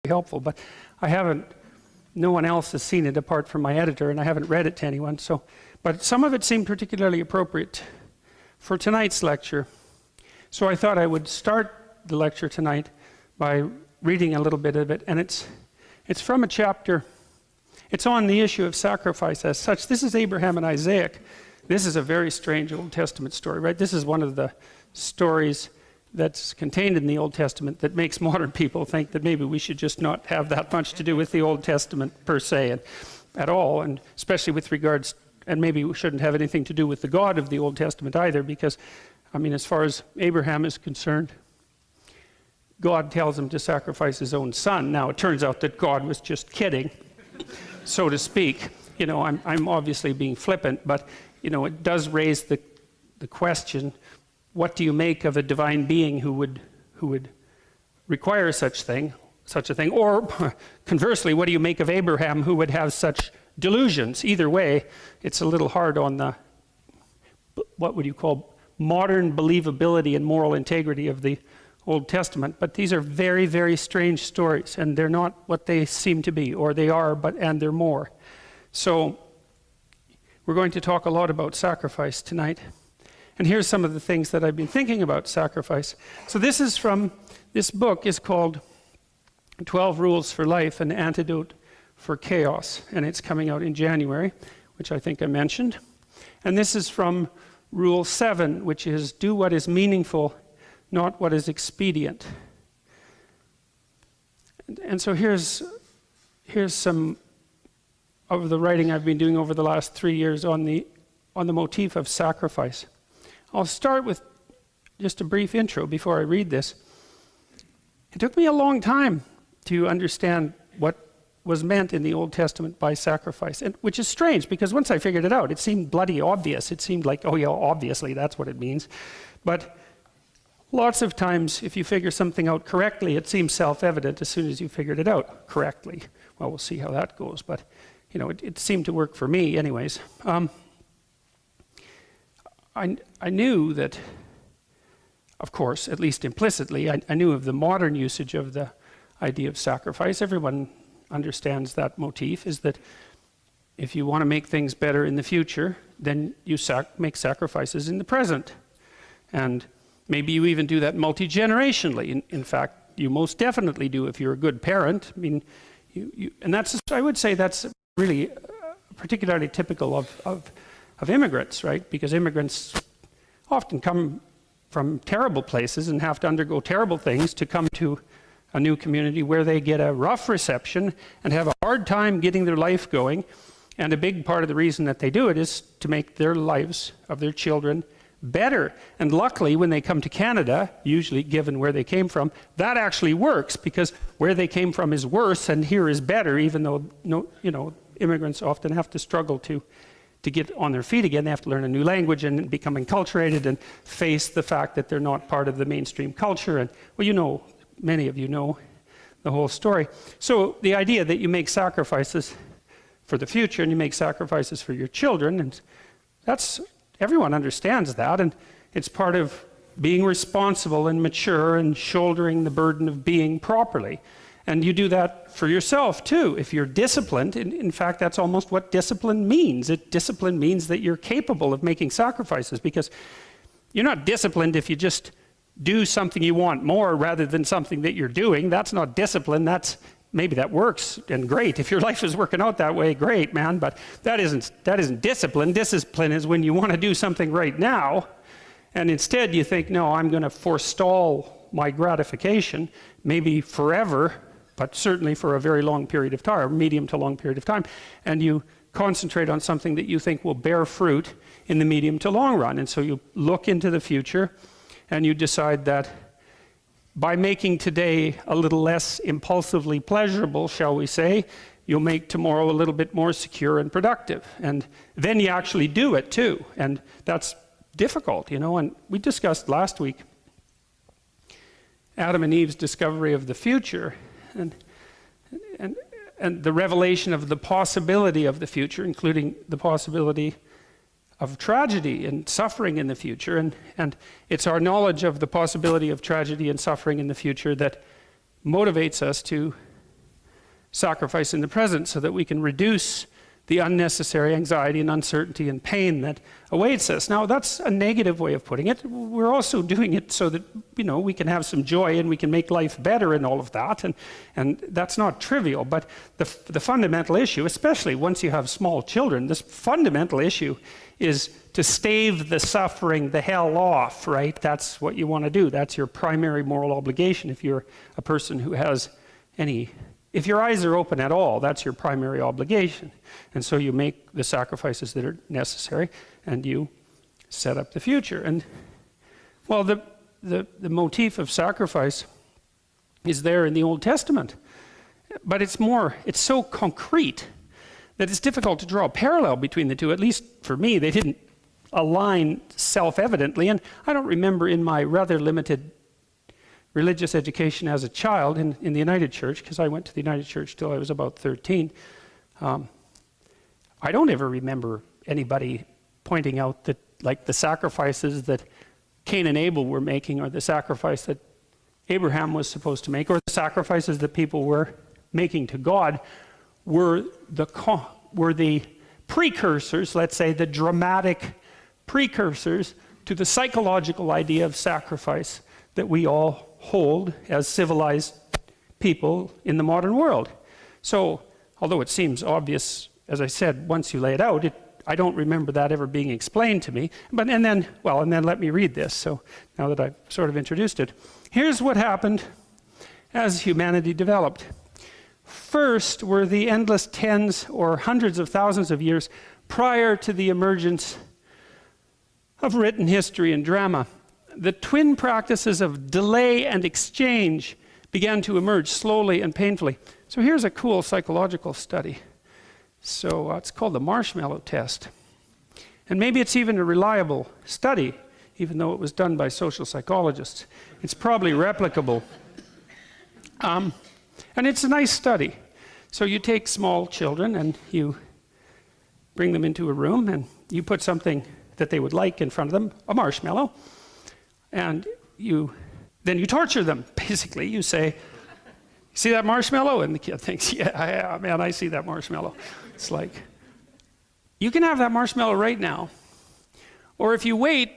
helpful, but no one else has seen it apart from my editor, and I haven't read it to anyone. But some of it seemed particularly appropriate for tonight's lecture. So I thought I would start the lecture tonight by reading a little bit of it, and it's from a chapter. It's on the issue of sacrifice as such. This is Abraham and Isaac. This is a very strange Old Testament story, right? This is one of the stories that's contained in the Old Testament that makes modern people think that maybe we should just not have that much to do with the Old Testament per se and at all, and especially with regards, and maybe we shouldn't have anything to do with the God of the Old Testament either, because, I mean, as far as Abraham is concerned, God tells him to sacrifice his own son. Now, it turns out that God was just kidding, so to speak. You know, I'm obviously being flippant, but, you know, it does raise the question, what do you make of a divine being who would require such a thing? Or conversely, what do you make of Abraham who would have such delusions? Either way, it's a little hard on the, what would you call, modern believability and moral integrity of the Old Testament. But these are very, very strange stories, and they're not what they seem to be, or they are, and they're more. So we're going to talk a lot about sacrifice tonight. And here's some of the things that I've been thinking about sacrifice. So this book is called 12 Rules for Life, an Antidote for Chaos. And it's coming out in January, which I think I mentioned. And this is from Rule 7, which is do what is meaningful, not what is expedient. And so here's some of the writing I've been doing over the last 3 years on the motif of sacrifice. I'll start with just a brief intro before I read this. It took me a long time to understand what was meant in the Old Testament by sacrifice, and which is strange because once I figured it out, it seemed bloody obvious. It seemed like, oh yeah, obviously that's what it means. But lots of times, if you figure something out correctly, it seems self-evident as soon as you figured it out correctly. Well, we'll see how that goes, but you know, it seemed to work for me anyways. I knew that, of course, at least implicitly, I knew of the modern usage of the idea of sacrifice. Everyone understands that motif, is that if you want to make things better in the future, then you make sacrifices in the present. And maybe you even do that multi-generationally. In fact, you most definitely do if you're a good parent. I mean, and I would say that's really particularly typical of immigrants, right? Because immigrants often come from terrible places and have to undergo terrible things to come to a new community where they get a rough reception and have a hard time getting their life going. And a big part of the reason that they do it is to make their lives of their children better. And luckily, when they come to Canada, usually given where they came from, that actually works because where they came from is worse and here is better, even though immigrants often have to struggle to get on their feet again. They have to learn a new language and become enculturated and face the fact that they're not part of the mainstream culture. And, well, you know, many of you know the whole story. So the idea that you make sacrifices for the future and you make sacrifices for your children, and everyone understands that, and it's part of being responsible and mature and shouldering the burden of being properly. And you do that for yourself too. If you're disciplined, in fact, that's almost what discipline means. Discipline means that you're capable of making sacrifices, because you're not disciplined if you just do something you want more rather than something that you're doing. That's not discipline. Maybe that works and great. If your life is working out that way, great, man, but that isn't discipline. Discipline is when you want to do something right now, and instead you think, no, I'm going to forestall my gratification, maybe forever, but certainly for a very long period of time, or medium to long period of time, and you concentrate on something that you think will bear fruit in the medium to long run. And so you look into the future and you decide that by making today a little less impulsively pleasurable, shall we say, you'll make tomorrow a little bit more secure and productive. And then you actually do it too. And that's difficult, you know. And we discussed last week Adam and Eve's discovery of the future and the revelation of the possibility of the future, including the possibility of tragedy and suffering in the future. And it's our knowledge of the possibility of tragedy and suffering in the future that motivates us to sacrifice in the present so that we can reduce the unnecessary anxiety and uncertainty and pain that awaits us. Now, that's a negative way of putting it. We're also doing it so that, we can have some joy and we can make life better and all of that, and that's not trivial. But the fundamental issue, especially once you have small children, this fundamental issue is to stave the suffering, the hell off, right? That's what you want to do. That's your primary moral obligation if you're a person who has if your eyes are open at all, that's your primary obligation. And so you make the sacrifices that are necessary and you set up the future. And well, the motif of sacrifice is there in the Old Testament, but it's so concrete that it's difficult to draw a parallel between the two. At least for me, they didn't align self-evidently. And I don't remember in my rather limited religious education as a child in the United Church, because I went to the United Church till I was about 13. I don't ever remember anybody pointing out that, like, the sacrifices that Cain and Abel were making, or the sacrifice that Abraham was supposed to make, or the sacrifices that people were making to God were the precursors, let's say, the dramatic precursors to the psychological idea of sacrifice that we all hold as civilized people in the modern world. So, although it seems obvious, as I said, once you lay it out, I don't remember that ever being explained to me. And then let me read this. So now that I've sort of introduced it, here's what happened as humanity developed. First were the endless tens or hundreds of thousands of years prior to the emergence of written history and drama. The twin practices of delay and exchange began to emerge slowly and painfully. So here's a cool psychological study. So it's called the marshmallow test. And maybe it's even a reliable study, even though it was done by social psychologists. It's probably replicable. And it's a nice study. So you take small children and you bring them into a room and you put something that they would like in front of them, a marshmallow, and then you torture them. Basically, you say, "See that marshmallow?" And the kid thinks, "Yeah, man, I see that marshmallow." It's like, you can have that marshmallow right now. Or if you wait,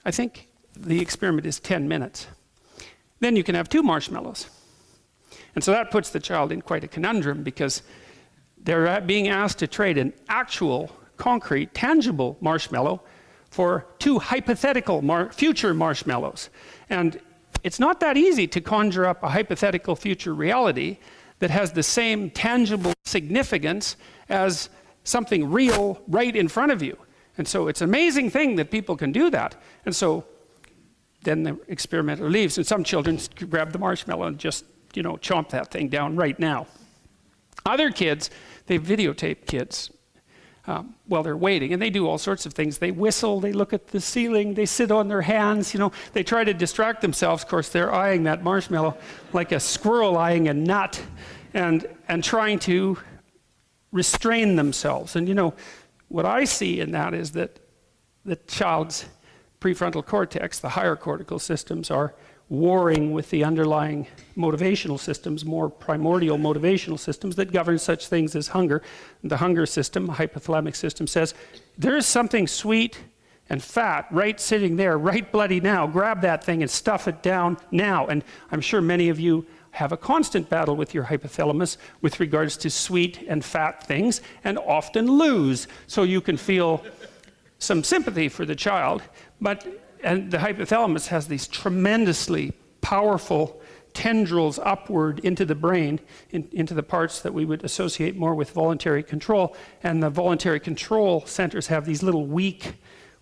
I think the experiment is 10 minutes, then you can have 2 marshmallows. And so that puts the child in quite a conundrum, because they're being asked to trade an actual, concrete, tangible marshmallow for 2 hypothetical future marshmallows. And it's not that easy to conjure up a hypothetical future reality that has the same tangible significance as something real right in front of you. And so it's an amazing thing that people can do that. And so then the experimenter leaves, and some children grab the marshmallow and just, chomp that thing down right now. Other kids, they videotape kids while they're waiting, and they do all sorts of things. They whistle, they look at the ceiling, they sit on their hands, they try to distract themselves. Of course, they're eyeing that marshmallow like a squirrel eyeing a nut, and trying to restrain themselves. And what I see in that is that the child's prefrontal cortex, the higher cortical systems, are warring with the underlying motivational systems, more primordial motivational systems that govern such things as hunger. The hunger system, hypothalamic system, says, there is something sweet and fat right sitting there, right bloody now. Grab that thing and stuff it down now. And I'm sure many of you have a constant battle with your hypothalamus with regards to sweet and fat things, and often lose. So you can feel some sympathy for the child, and the hypothalamus has these tremendously powerful tendrils upward into the brain, into the parts that we would associate more with voluntary control. And the voluntary control centers have these little weak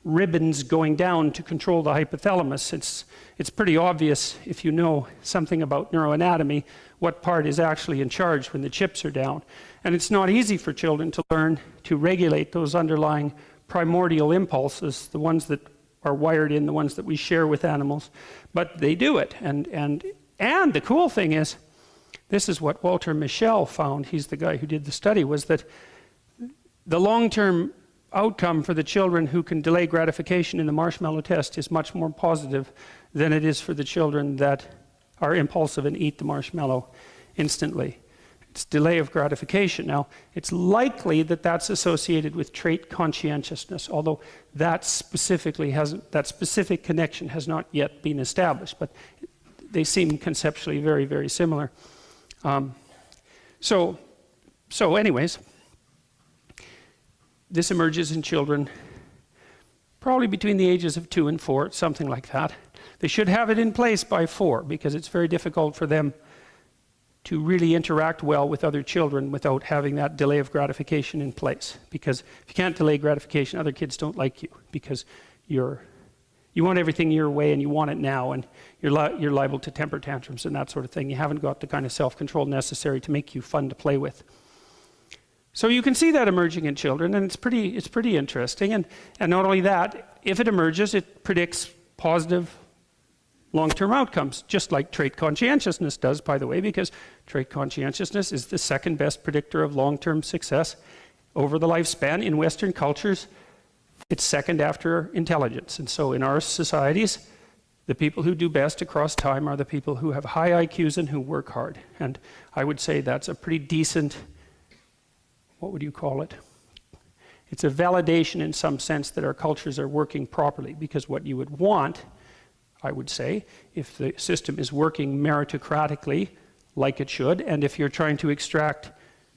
ribbons going down to control the hypothalamus. It's pretty obvious, if you know something about neuroanatomy, what part is actually in charge when the chips are down. And it's not easy for children to learn to regulate those underlying primordial impulses, the ones that are wired in, the ones that we share with animals, but they do it. And the cool thing is, this is what Walter Mischel found, he's the guy who did the study, was that the long-term outcome for the children who can delay gratification in the marshmallow test is much more positive than it is for the children that are impulsive and eat the marshmallow instantly. It's delay of gratification. Now, it's likely that that's associated with trait conscientiousness, although that specific connection has not yet been established, but they seem conceptually very, very similar. So anyways, this emerges in children probably between the ages of 2 and 4, something like that. They should have it in place by 4, because it's very difficult for them to really interact well with other children without having that delay of gratification in place. Because if you can't delay gratification, other kids don't like you, because you want everything your way and you want it now, and you're liable to temper tantrums and that sort of thing. You haven't got the kind of self-control necessary to make you fun to play with. So you can see that emerging in children, and it's pretty interesting. And not only that, if it emerges, it predicts positive long-term outcomes, just like trait conscientiousness does, by the way, because trait conscientiousness is the second best predictor of long-term success over the lifespan. In Western cultures, it's second after intelligence. And so in our societies, the people who do best across time are the people who have high IQs and who work hard. And I would say that's a pretty decent, what would you call it? It's a validation in some sense that our cultures are working properly, because what you would want, I would say, if the system is working meritocratically like it should, and if you're trying to extract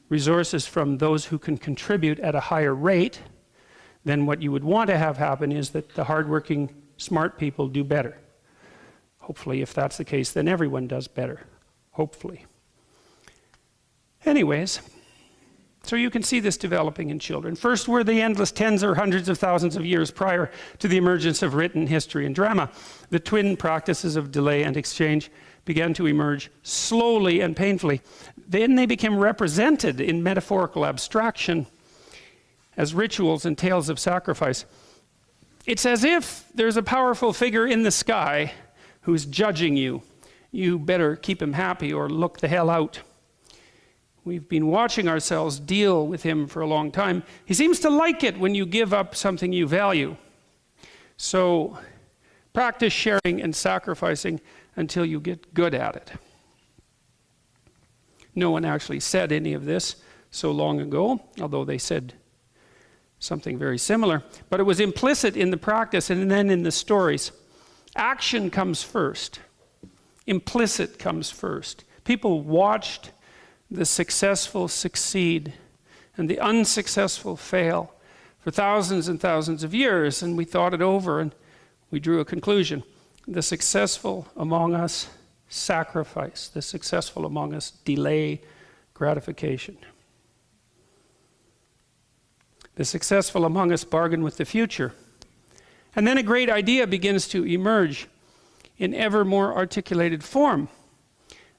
resources from those who can contribute at a higher rate, then what you would want to have happen is that the hardworking, smart people do better. Hopefully, if that's the case, then everyone does better. Hopefully. Anyways, so you can see this developing in children. First were the endless tens or hundreds of thousands of years prior to the emergence of written history and drama. The twin practices of delay and exchange began to emerge slowly and painfully. Then they became represented in metaphorical abstraction as rituals and tales of sacrifice. It's as if there's a powerful figure in the sky who's judging you. You better keep him happy or look the hell out. We've been watching ourselves deal with him for a long time. He seems to like it when you give up something you value. So practice sharing and sacrificing until you get good at it. No one actually said any of this so long ago, although they said something very similar. But it was implicit in the practice and then in the stories. Action comes first. Implicit comes first. People watched the successful succeed and the unsuccessful fail for thousands and thousands of years, and we thought it over and we drew a conclusion. The successful among us sacrifice. The successful among us delay gratification. The successful among us bargain with the future. And then a great idea begins to emerge in ever more articulated form.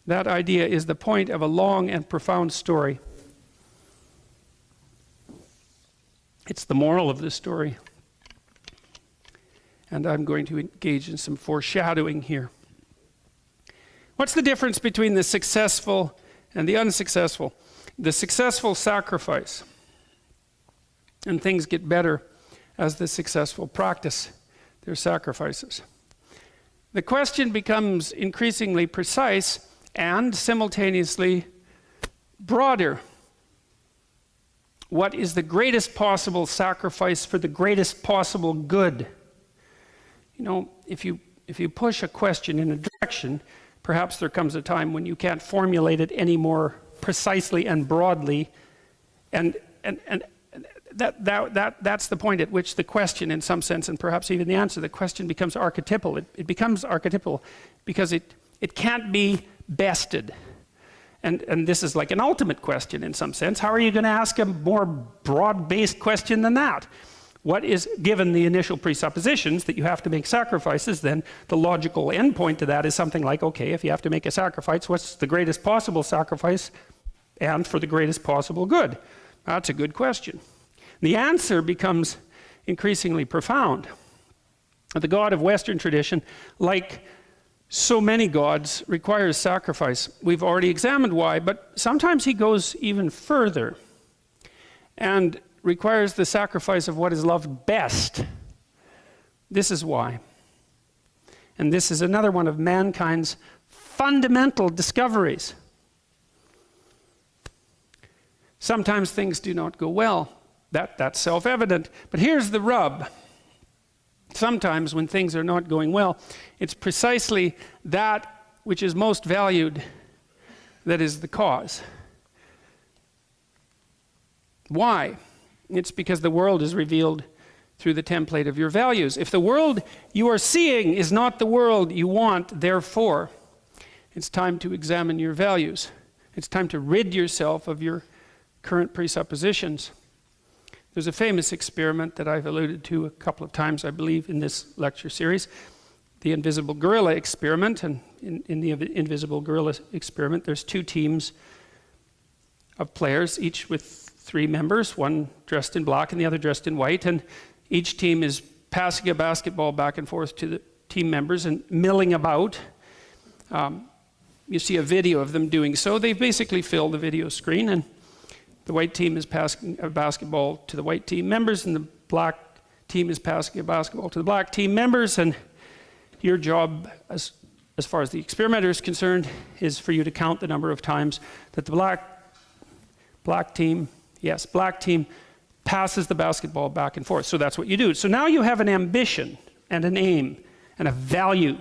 That idea is the point of a long and profound story. It's the moral of the story. And I'm going to engage in some foreshadowing here. What's the difference between the successful and the unsuccessful? The successful sacrifice, and things get better as the successful practice their sacrifices. The question becomes increasingly precise and simultaneously broader. What is the greatest possible sacrifice for the greatest possible good? You know, if you push a question in a direction, perhaps there comes a time when you can't formulate it any more precisely and broadly, and that's the point at which the question, in some sense, and perhaps even the answer, the question becomes archetypal. It becomes archetypal because it can't be bested. And this is like an ultimate question in some sense. How are you going to ask a more broad-based question than that? What is, given the initial presuppositions that you have to make sacrifices, then the logical endpoint to that is something like, okay, if you have to make a sacrifice, what's the greatest possible sacrifice and for the greatest possible good? That's a good question. The answer becomes increasingly profound. The God of Western tradition, like so many gods, requires sacrifice. We've already examined why, but sometimes he goes even further and requires the sacrifice of what is loved best. This is why. And this is another one of mankind's fundamental discoveries. Sometimes things do not go well. That's self-evident. But here's the rub. Sometimes when things are not going well, it's precisely that which is most valued that is the cause. Why? It's because the world is revealed through the template of your values. If the world you are seeing is not the world you want, therefore, it's time to examine your values. It's time to rid yourself of your current presuppositions. There's a famous experiment that I've alluded to a couple of times, I believe, in this lecture series, the invisible gorilla experiment. And in the invisible gorilla experiment, there's two teams of players, each with 3 members, one dressed in black and the other dressed in white, and each team is passing a basketball back and forth to the team members and milling about. You see a video of them doing so. They've basically filled the video screen, and the white team is passing a basketball to the white team members, and the black team is passing a basketball to the black team members. And your job, as far as the experimenter is concerned, is for you to count the number of times that the black team passes the basketball back and forth. So that's what you do. So now you have an ambition and an aim and a value.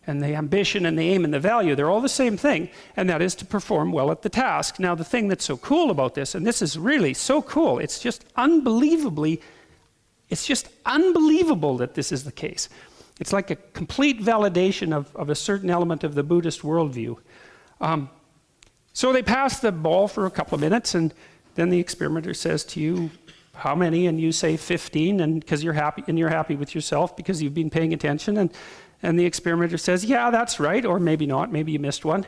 And the ambition and the aim and the value, they're all the same thing, and that is to perform well at the task. Now, the thing that's so cool about this, and this is really so cool, it's just unbelievable that this is the case. It's like a complete validation of a certain element of the Buddhist worldview. So they pass the ball for a couple of minutes, and then the experimenter says to you, how many? And you say 15, and because you're happy with yourself because you've been paying attention. And the experimenter says, yeah, that's right, or maybe not, maybe you missed one.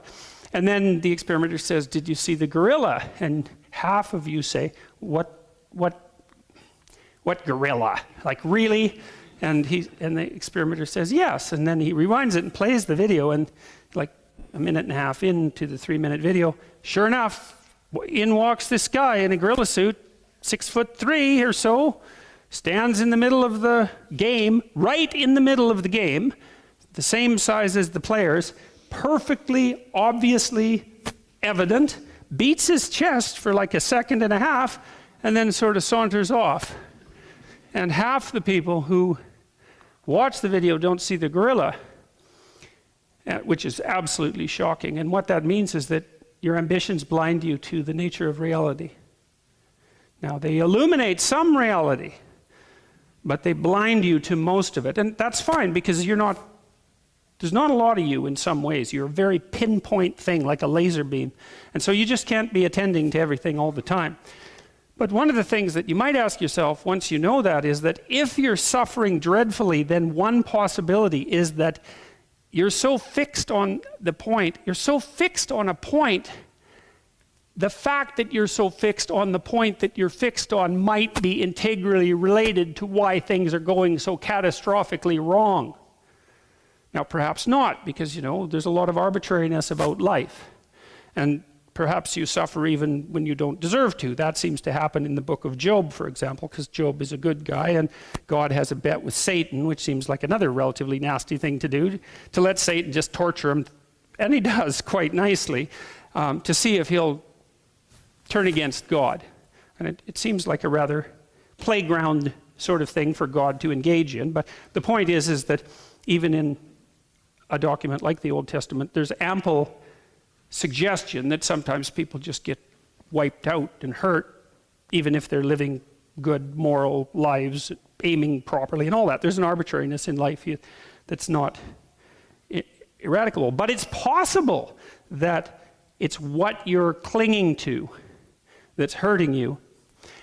And then the experimenter says, did you see the gorilla? And half of you say, what gorilla? Like, really? And the experimenter says, yes. And then he rewinds it and plays the video, and like a minute and a half into the 3-minute video, sure enough, in walks this guy in a gorilla suit, 6'3" or so, stands in the middle of the game, right in the middle of the game, the same size as the players, perfectly, obviously evident, beats his chest for like a second and a half, and then sort of saunters off. And half the people who watch the video don't see the gorilla, which is absolutely shocking. And what that means is that your ambitions blind you to the nature of reality. Now, they illuminate some reality, but they blind you to most of it. And that's fine, because there's not a lot of you in some ways. You're a very pinpoint thing, like a laser beam. And so you just can't be attending to everything all the time. But one of the things that you might ask yourself once you know that is that if you're suffering dreadfully, then one possibility is that you're so fixed on the point, the fact that you're so fixed on the point that you're fixed on might be integrally related to why things are going so catastrophically wrong. Now, perhaps not, because, there's a lot of arbitrariness about life. And perhaps you suffer even when you don't deserve to. That seems to happen in the book of Job, for example, because Job is a good guy, and God has a bet with Satan, which seems like another relatively nasty thing to do, to let Satan just torture him. And he does quite nicely, to see if he'll turn against God. And it seems like a rather playground sort of thing for God to engage in. But the point is that even in a document like the Old Testament, there's ample suggestion that sometimes people just get wiped out and hurt, even if they're living good moral lives, aiming properly and all that. There's an arbitrariness in life that's not eradicable. But it's possible that it's what you're clinging to that's hurting you.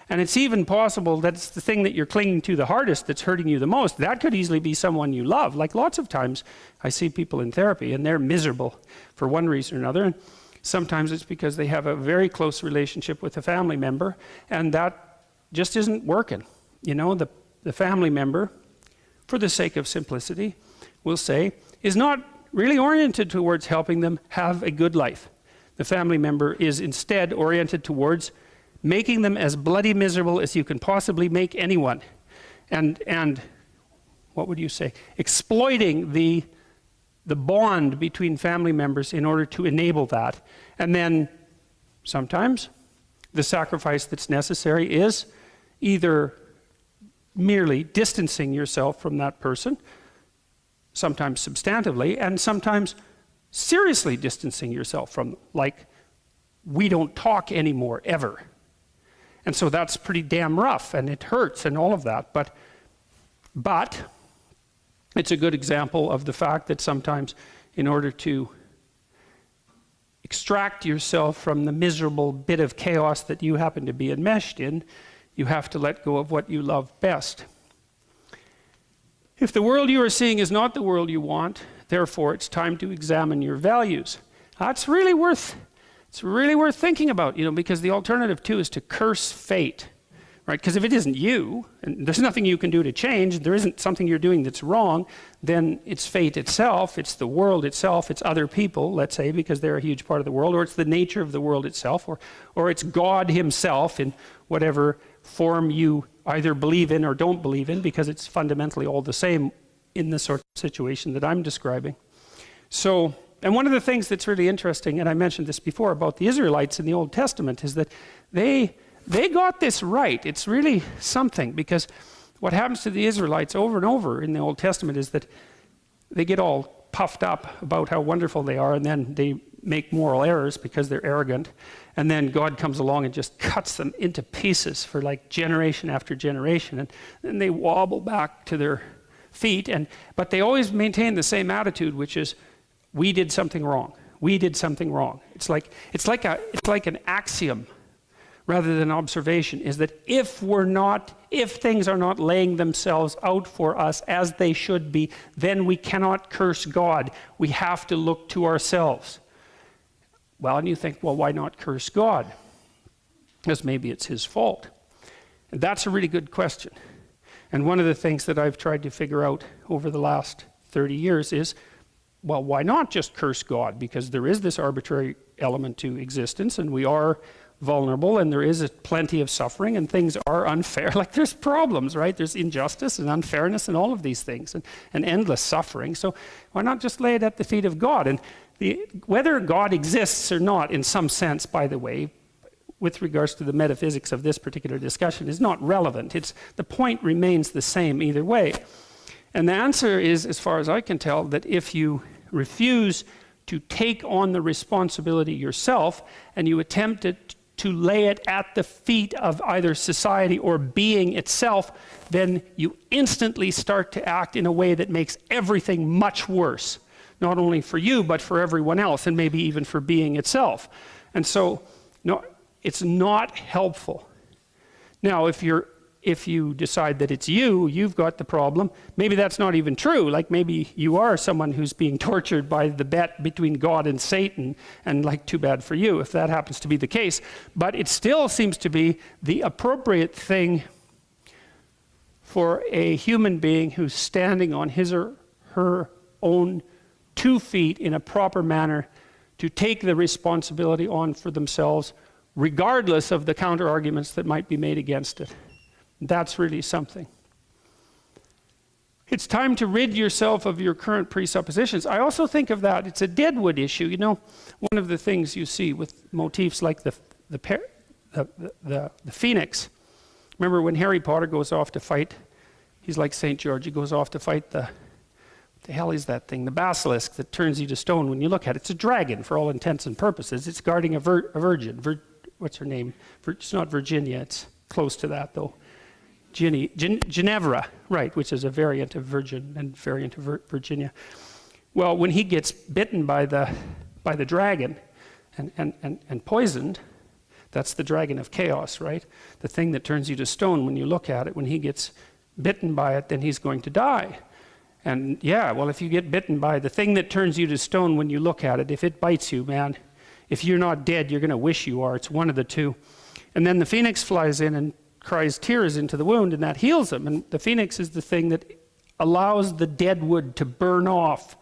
And it's even possible that it's the thing that you're clinging to the hardest that's hurting you the most. That could easily be someone you love. Like lots of times I see people in therapy and they're miserable for one reason or another. And sometimes it's because they have a very close relationship with a family member, and that just isn't working. The family member, for the sake of simplicity, we'll say, is not really oriented towards helping them have a good life. The family member is instead oriented towards making them as bloody miserable as you can possibly make anyone. And what would you say? Exploiting the bond between family members in order to enable that. And then sometimes the sacrifice that's necessary is either merely distancing yourself from that person, sometimes substantively, and sometimes seriously distancing yourself from them, like we don't talk anymore, ever. And so that's pretty damn rough, and it hurts and all of that, but it's a good example of the fact that sometimes in order to extract yourself from the miserable bit of chaos that you happen to be enmeshed in, you have to let go of what you love best. If the world you are seeing is not the world you want, therefore it's time to examine your values. That's really worth thinking about, because the alternative too is to curse fate, right? Because if it isn't you, and there's nothing you can do to change, there isn't something you're doing that's wrong, then it's fate itself, it's the world itself, it's other people, let's say, because they're a huge part of the world, or it's the nature of the world itself, or it's God himself in whatever form you either believe in or don't believe in, because it's fundamentally all the same in the sort of situation that I'm describing. So, and one of the things that's really interesting, and I mentioned this before about the Israelites in the Old Testament, is that they got this right. It's really something, because what happens to the Israelites over and over in the Old Testament is that they get all puffed up about how wonderful they are, and then they make moral errors because they're arrogant, and then God comes along and just cuts them into pieces for like generation after generation, and then they wobble back to their feet, but they always maintain the same attitude, which is, we did something wrong. We did something wrong. It's like an axiom rather than observation, is that if things are not laying themselves out for us as they should be, then we cannot curse God. We have to look to ourselves. Well, and you think, well, why not curse God? Because maybe it's his fault. And that's a really good question. And one of the things that I've tried to figure out over the last 30 years is, well, why not just curse God? Because there is this arbitrary element to existence, and we are vulnerable, and there is plenty of suffering, and things are unfair. Like, there's problems, right? There's injustice and unfairness and all of these things, and endless suffering. So why not just lay it at the feet of God? And whether God exists or not, in some sense, by the way, with regards to the metaphysics of this particular discussion, is not relevant. The point remains the same either way. And the answer is, as far as I can tell, that if you refuse to take on the responsibility yourself, and you attempt to lay it at the feet of either society or being itself, then you instantly start to act in a way that makes everything much worse, not only for you, but for everyone else, and maybe even for being itself. And so, no, it's not helpful. Now, if you decide that it's you've got the problem, maybe that's not even true. Like, maybe you are someone who's being tortured by the bet between God and Satan, and like, too bad for you if that happens to be the case. But it still seems to be the appropriate thing for a human being who's standing on his or her own 2 feet in a proper manner to take the responsibility on for themselves, regardless of the counter arguments that might be made against it. That's really something. It's time to rid yourself of your current presuppositions. I also think of that, it's a deadwood issue. One of the things you see with motifs like the phoenix. Remember when Harry Potter goes off to fight, he's like St. George, he goes off to fight the hell is that thing? The basilisk that turns you to stone when you look at it. It's a dragon for all intents and purposes. It's guarding a virgin. What's her name? It's not Virginia, it's close to that though. Ginevra, right, which is a variant of virgin and variant of Virginia. Well, when he gets bitten by the dragon and poisoned, that's the dragon of chaos, right? The thing that turns you to stone when you look at it. When he gets bitten by it, then he's going to die. And yeah, well, if you get bitten by the thing that turns you to stone when you look at it, if it bites you, man, if you're not dead, you're going to wish you are. It's one of the two. And then the phoenix flies in and cries tears into the wound, and that heals him. And the phoenix is the thing that allows the dead wood to burn off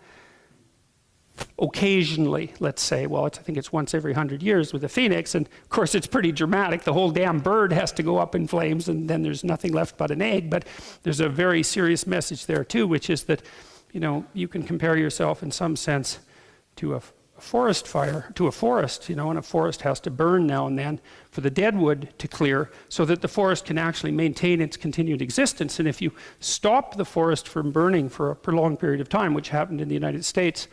occasionally, let's say. Well, I think it's once every 100 years with a phoenix, and of course it's pretty dramatic. The whole damn bird has to go up in flames, and then there's nothing left but an egg. But there's a very serious message there too, which is that, you can compare yourself in some sense to forest fire, to a forest, and a forest has to burn now and then for the dead wood to clear so that the forest can actually maintain its continued existence. And if you stop the forest from burning for a prolonged period of time, which happened in the United States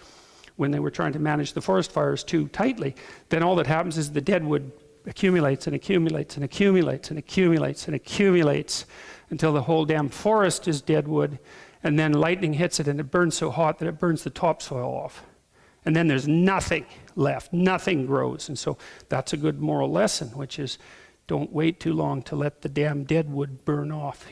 when they were trying to manage the forest fires too tightly, then all that happens is the dead wood accumulates and accumulates and accumulates and accumulates and accumulates until the whole damn forest is dead wood, and then lightning hits it and it burns so hot that it burns the topsoil off. And then there's nothing left, nothing grows. And so that's a good moral lesson, which is don't wait too long to let the damn dead wood burn off,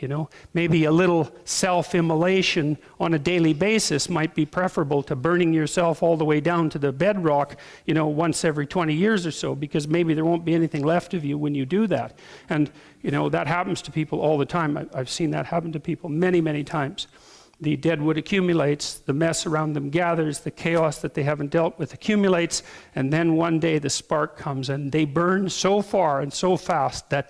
Maybe a little self-immolation on a daily basis might be preferable to burning yourself all the way down to the bedrock, once every 20 years or so, because maybe there won't be anything left of you when you do that. And, that happens to people all the time. I've seen that happen to people many, many times. The dead wood accumulates, the mess around them gathers, the chaos that they haven't dealt with accumulates, and then one day the spark comes and they burn so far and so fast that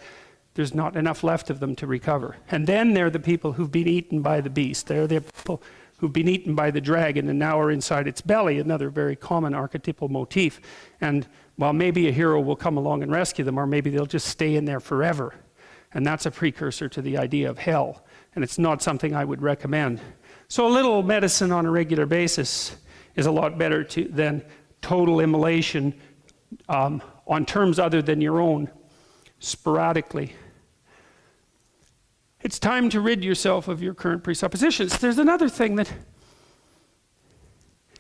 there's not enough left of them to recover. And then they're the people who've been eaten by the beast. They're the people who've been eaten by the dragon and now are inside its belly, another very common archetypal motif. And while maybe a hero will come along and rescue them, or maybe they'll just stay in there forever. And that's a precursor to the idea of hell. And it's not something I would recommend. So a little medicine on a regular basis is a lot better than total immolation on terms other than your own, sporadically. It's time to rid yourself of your current presuppositions. There's another thing that,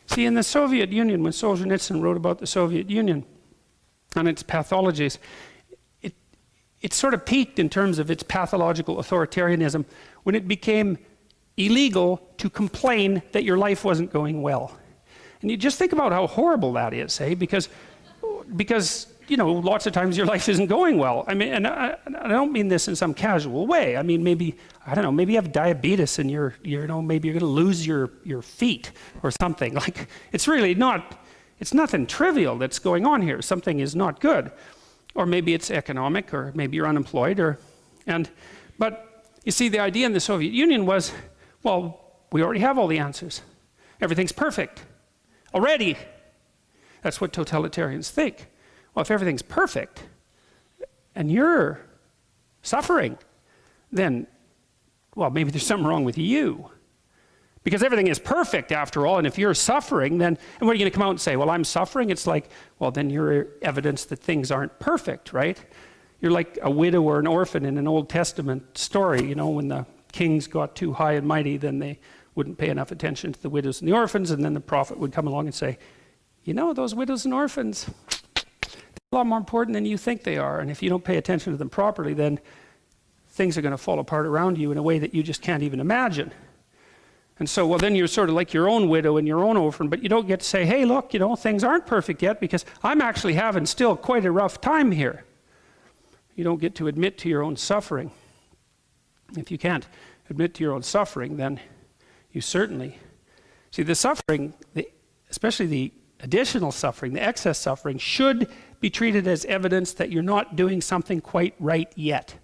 see, in the Soviet Union, when Solzhenitsyn wrote about the Soviet Union and its pathologies, it sort of peaked in terms of its pathological authoritarianism when it became illegal to complain that your life wasn't going well. And you just think about how horrible that is, because lots of times your life isn't going well. I mean, and I don't mean this in some casual way. I mean, maybe you have diabetes and maybe you're going to lose your feet or something. Like, it's nothing trivial that's going on here. Something is not good. Or maybe it's economic, or maybe you're unemployed, but you see, the idea in the Soviet Union was, well, we already have all the answers. Everything's perfect already. That's what totalitarians think. Well, if everything's perfect and you're suffering, then, well, maybe there's something wrong with you. Because everything is perfect after all, and if you're suffering, then, and what are you going to come out and say? Well, I'm suffering? It's like, well, then you're evidence that things aren't perfect, right? You're like a widow or an orphan in an Old Testament story, when the kings got too high and mighty, then they wouldn't pay enough attention to the widows and the orphans, and then the prophet would come along and say, those widows and orphans, they're a lot more important than you think they are, and if you don't pay attention to them properly, then things are going to fall apart around you in a way that you just can't even imagine. And so, well, then you're sort of like your own widow and your own orphan, but you don't get to say, hey, look, things aren't perfect yet because I'm actually having still quite a rough time here. You don't get to admit to your own suffering. If you can't admit to your own suffering, then you certainly... See, the suffering, especially the additional suffering, the excess suffering, should be treated as evidence that you're not doing something quite right yet.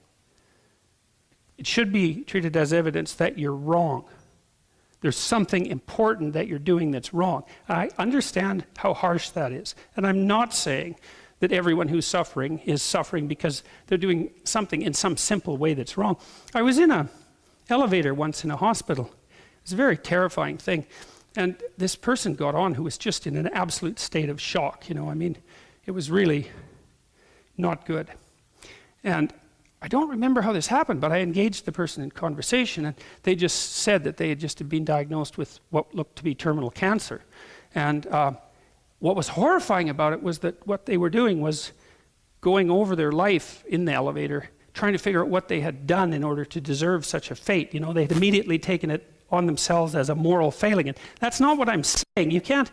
It should be treated as evidence that you're wrong. There's something important that you're doing that's wrong. I understand how harsh that is. And I'm not saying that everyone who's suffering is suffering because they're doing something in some simple way that's wrong. I was in an elevator once in a hospital. It was a very terrifying thing. And this person got on who was just in an absolute state of shock. It was really not good. And I don't remember how this happened, but I engaged the person in conversation, and they just said that they had just been diagnosed with what looked to be terminal cancer. And what was horrifying about it was that what they were doing was going over their life in the elevator, trying to figure out what they had done in order to deserve such a fate. They had immediately taken it on themselves as a moral failing. And that's not what I'm saying. You can't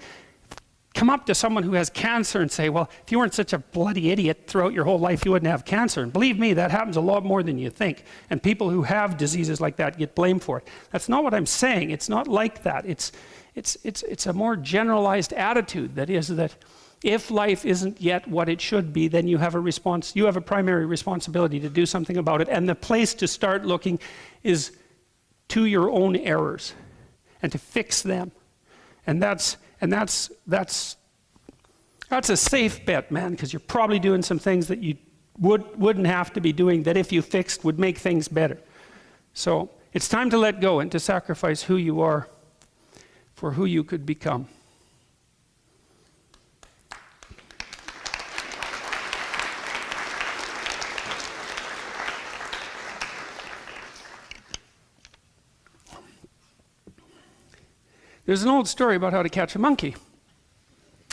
come up to someone who has cancer and say, well, if you weren't such a bloody idiot throughout your whole life, you wouldn't have cancer. And believe me, that happens a lot more than you think. And people who have diseases like that get blamed for it. That's not what I'm saying. It's not like that. It's a more generalized attitude. That is that if life isn't yet what it should be, then you have a primary responsibility to do something about it. And the place to start looking is to your own errors and to fix them. And that's That's a safe bet, man, because you're probably doing some things that you wouldn't have to be doing that if you fixed would make things better. So it's time to let go and to sacrifice who you are for who you could become. There's an old story about how to catch a monkey.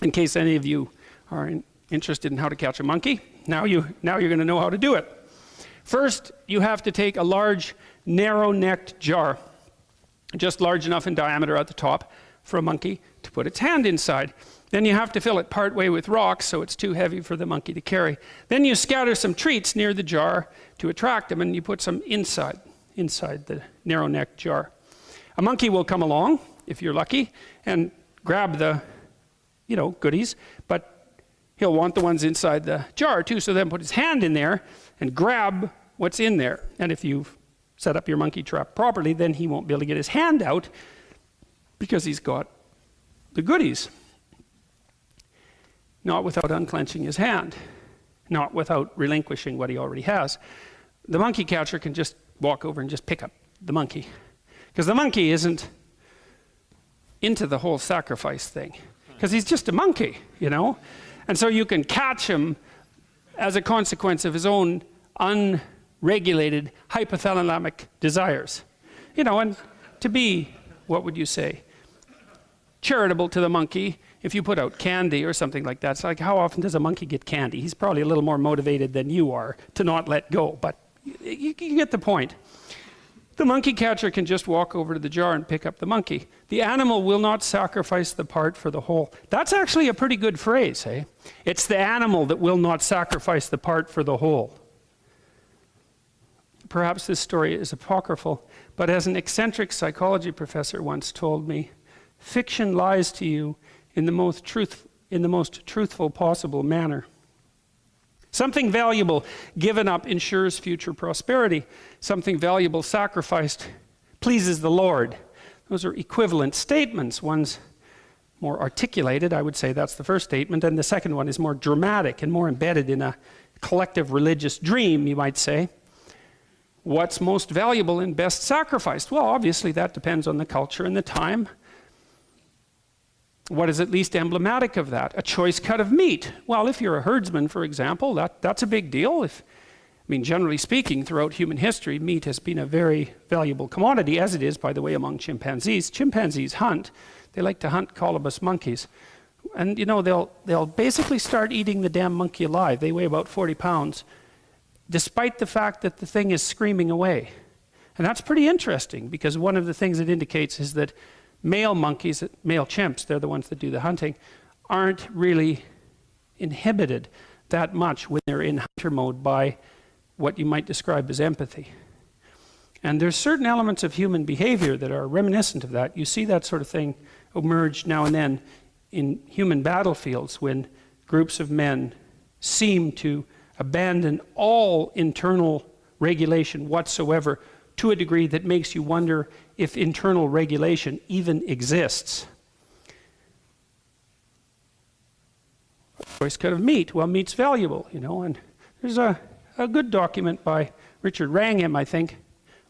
In case any of you are interested in how to catch a monkey, now you're going to know how to do it. First, you have to take a large, narrow-necked jar, just large enough in diameter at the top for a monkey to put its hand inside. Then you have to fill it partway with rocks so it's too heavy for the monkey to carry. Then you scatter some treats near the jar to attract them, and you put some inside the narrow-necked jar. A monkey will come along, if you're lucky, and grab the, goodies, but he'll want the ones inside the jar too, so then put his hand in there and grab what's in there. And if you've set up your monkey trap properly, then he won't be able to get his hand out because he's got the goodies. Not without unclenching his hand, not without relinquishing what he already has. The monkey catcher can just walk over and just pick up the monkey, because the monkey isn't into the whole sacrifice thing, because he's just a monkey, And so you can catch him as a consequence of his own unregulated hypothalamic desires. And to be, what would you say, charitable to the monkey, if you put out candy or something like that. It's like, how often does a monkey get candy? He's probably a little more motivated than you are to not let go, but you get the point. The monkey catcher can just walk over to the jar and pick up the monkey. The animal will not sacrifice the part for the whole. That's actually a pretty good phrase, eh? It's the animal that will not sacrifice the part for the whole. Perhaps this story is apocryphal, but as an eccentric psychology professor once told me, fiction lies to you in the most truthful possible manner. Something valuable given up ensures future prosperity. Something valuable sacrificed pleases the Lord. Those are equivalent statements. One's more articulated, I would say that's the first statement, and the second one is more dramatic and more embedded in a collective religious dream, you might say. What's most valuable and best sacrificed? Well, obviously that depends on the culture and the time. What is at least emblematic of that? A choice cut of meat. Well, if you're a herdsman, for example, that's a big deal. Generally speaking, throughout human history, meat has been a very valuable commodity, as it is, by the way, among chimpanzees. Chimpanzees hunt. They like to hunt colobus monkeys. And, they'll basically start eating the damn monkey alive. They weigh about 40 pounds, despite the fact that the thing is screaming away. And that's pretty interesting, because one of the things it indicates is that male monkeys, male chimps, they're the ones that do the hunting, aren't really inhibited that much when they're in hunter mode by what you might describe as empathy. And there's certain elements of human behavior that are reminiscent of that. You see that sort of thing emerge now and then in human battlefields when groups of men seem to abandon all internal regulation whatsoever to a degree that makes you wonder if internal regulation even exists. Choice cut of meat. Well, meat's valuable, and there's a good document by Richard Wrangham, I think, a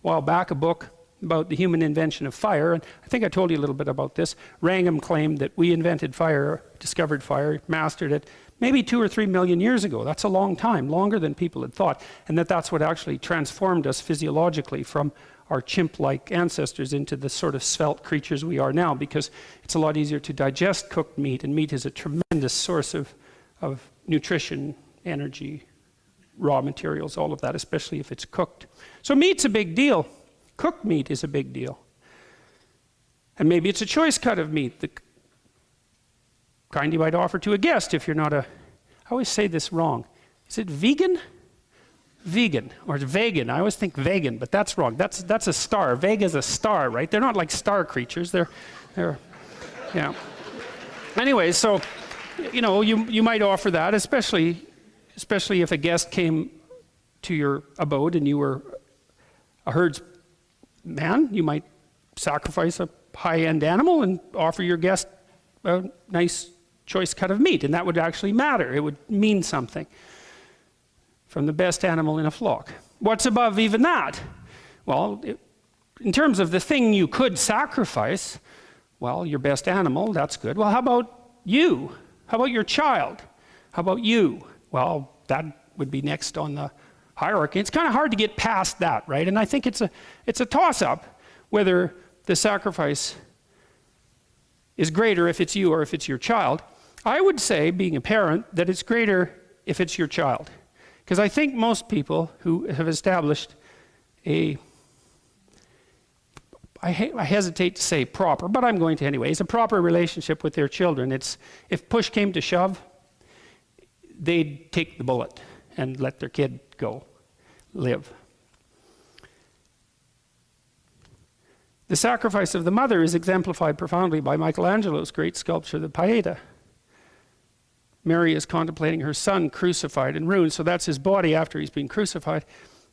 while back, a book about the human invention of fire, and I think I told you a little bit about this. Wrangham claimed that we invented fire, discovered fire, mastered it, maybe 2 or 3 million years ago. That's a long time, longer than people had thought, and that's what actually transformed us physiologically from our chimp-like ancestors into the sort of svelte creatures we are now, because it's a lot easier to digest cooked meat, and meat is a tremendous source of nutrition, energy, raw materials, all of that, especially if it's cooked. So meat's a big deal. Cooked meat is a big deal. And maybe it's a choice cut of meat, the kind you might offer to a guest if you're not I always say this wrong. Is it vegan? Vegan, or vegan. I always think vegan, but that's wrong. That's a star. Vega's a star, right? They're not like star creatures. They're yeah. Anyway, so, you might offer that, especially if a guest came to your abode and you were a herdsman. You might sacrifice a high-end animal and offer your guest a nice choice cut of meat, and that would actually matter. It would mean something from the best animal in a flock. What's above even that? Well, in terms of the thing you could sacrifice, well, your best animal, that's good. Well, how about you? How about your child? How about you? Well, that would be next on the hierarchy. It's kind of hard to get past that, right? And I think it's a toss-up whether the sacrifice is greater if it's you or if it's your child. I would say, being a parent, that it's greater if it's your child. Because I think most people who have established I hesitate to say proper, but I'm going to anyway, it's a proper relationship with their children. It's, if push came to shove, they'd take the bullet and let their kid go, live. The sacrifice of the mother is exemplified profoundly by Michelangelo's great sculpture, the Pieta. Mary is contemplating her son crucified and ruined, so that's his body after he's been crucified.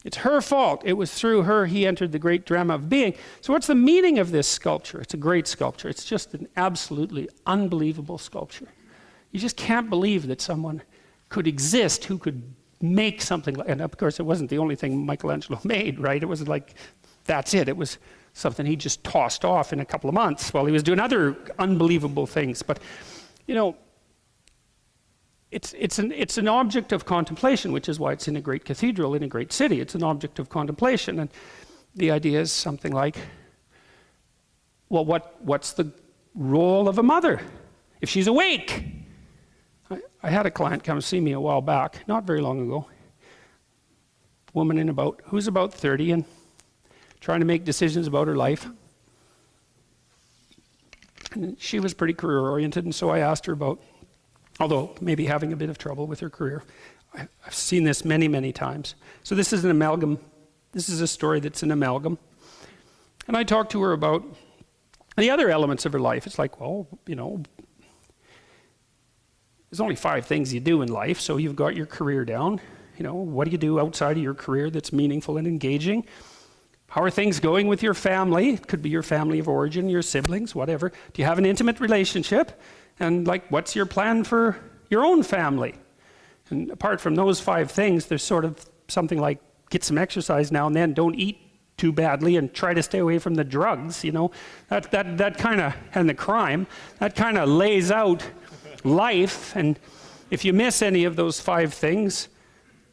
It's her fault. It was through her he entered the great drama of being. So what's the meaning of this sculpture? It's a great sculpture. It's just an absolutely unbelievable sculpture. You just can't believe that someone could exist who could make something like, and of course it wasn't the only thing Michelangelo made, right? It wasn't like, that's it. It was something he just tossed off in a couple of months while he was doing other unbelievable things. But, you know, it's an object of contemplation, which is why it's in a great cathedral in a great city. It's an object of contemplation. And the idea is something like, well, what's the role of a mother if she's awake? I had a client come see me a while back, not very long ago. A woman who's about 30 and trying to make decisions about her life. And she was pretty career-oriented, and so I asked her about, although maybe having a bit of trouble with her career. I've seen this many, many times. So this is an amalgam. This is a story that's an amalgam. And I talked to her about the other elements of her life. It's like, well, you know, there's only 5 things you do in life, so you've got your career down. You know, what do you do outside of your career that's meaningful and engaging? How are things going with your family? It could be your family of origin, your siblings, whatever. Do you have an intimate relationship? And like, what's your plan for your own family? And apart from those 5 things, there's sort of something like, get some exercise now and then, don't eat too badly, and try to stay away from the drugs, you know. That kind of, and the crime, that kind of lays out life. And if you miss any of those 5 things,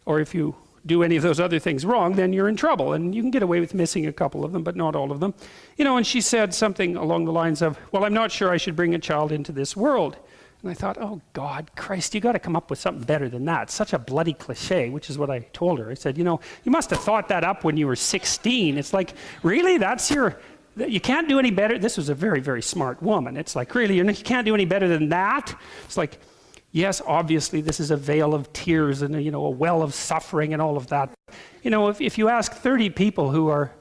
or if you do any of those other things wrong, then you're in trouble. And you can get away with missing a couple of them, but not all of them. You know, and she said something along the lines of, well, I'm not sure I should bring a child into this world. And I thought, oh, God, Christ, you got to come up with something better than that. It's such a bloody cliche, which is what I told her. I said, you know, you must have thought that up when you were 16. It's like, really? You can't do any better? This was a very, very smart woman. It's like, really, you can't do any better than that? It's like, yes, obviously, this is a vale of tears and, you know, a well of suffering and all of that. You know, if you ask 30 people who are